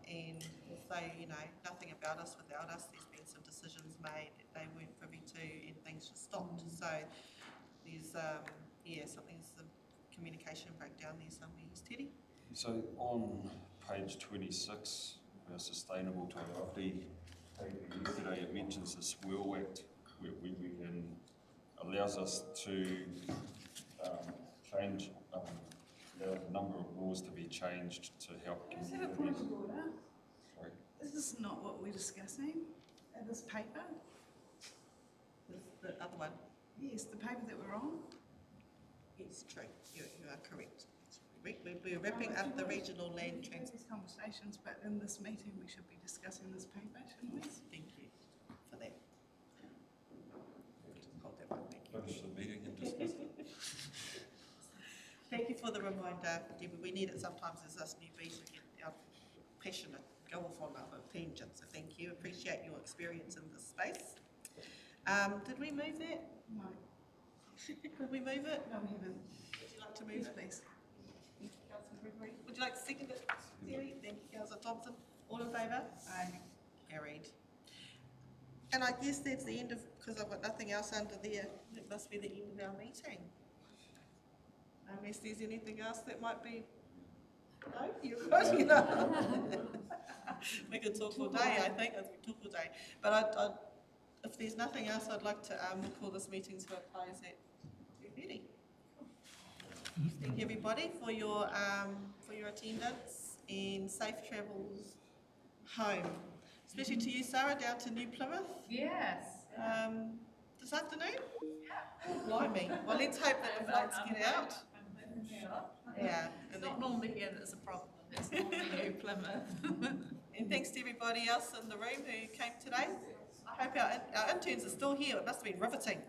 And so, you know, nothing about us without us. There's been some decisions made that they weren't privy to, and things just stopped. So there's, something's the communication breakdown there somewhere. Teddy? So on page 26, our sustainable Tairāwhiti paper yesterday, it mentions this Will Act where we can, allows us to change, allow the number of laws to be changed to help Can I just have a point communities. of order? Sorry. This is not what we're discussing in this paper. The other one? Yes, the paper that we're on. Yes, true. You are correct. We're wrapping up the regional land We have trans. these conversations, but in this meeting we should be discussing this paper, shouldn't we? Thank you for that. Hold that one, thank you. Finish the meeting and discuss it. Thank you for the reminder, Debbie. We need it sometimes as us newbies, we get our passionate, go off on our tangent. So thank you. Appreciate your experience in this space. Did we move that? No. Did we move it? No, we haven't. Would you like to move Yes, it? please. Councillor Gregory. Would you like to second it, Terry? Thank you, Councillor Thompson. All in favour? Aye. Carried. And I guess that's the end of, because I've got nothing else under there, it must be the end of our meeting. Unless there's anything else that might be, no, you're good, you know. We could talk all day, I think, as we talk all day. But if there's nothing else, I'd like to call this meeting to a close at 2:30. Thank you, everybody, for your attendance and safe travels home. Especially to you, Sarah, down to New Plymouth. Yes. This afternoon? Yeah. Blimey. Well, let's hope that the flights get out. Yeah. It's not normally here that's a problem. It's normally New Plymouth. And thanks to everybody else in the room who came today. I hope our interns are still here. It must have been riveting.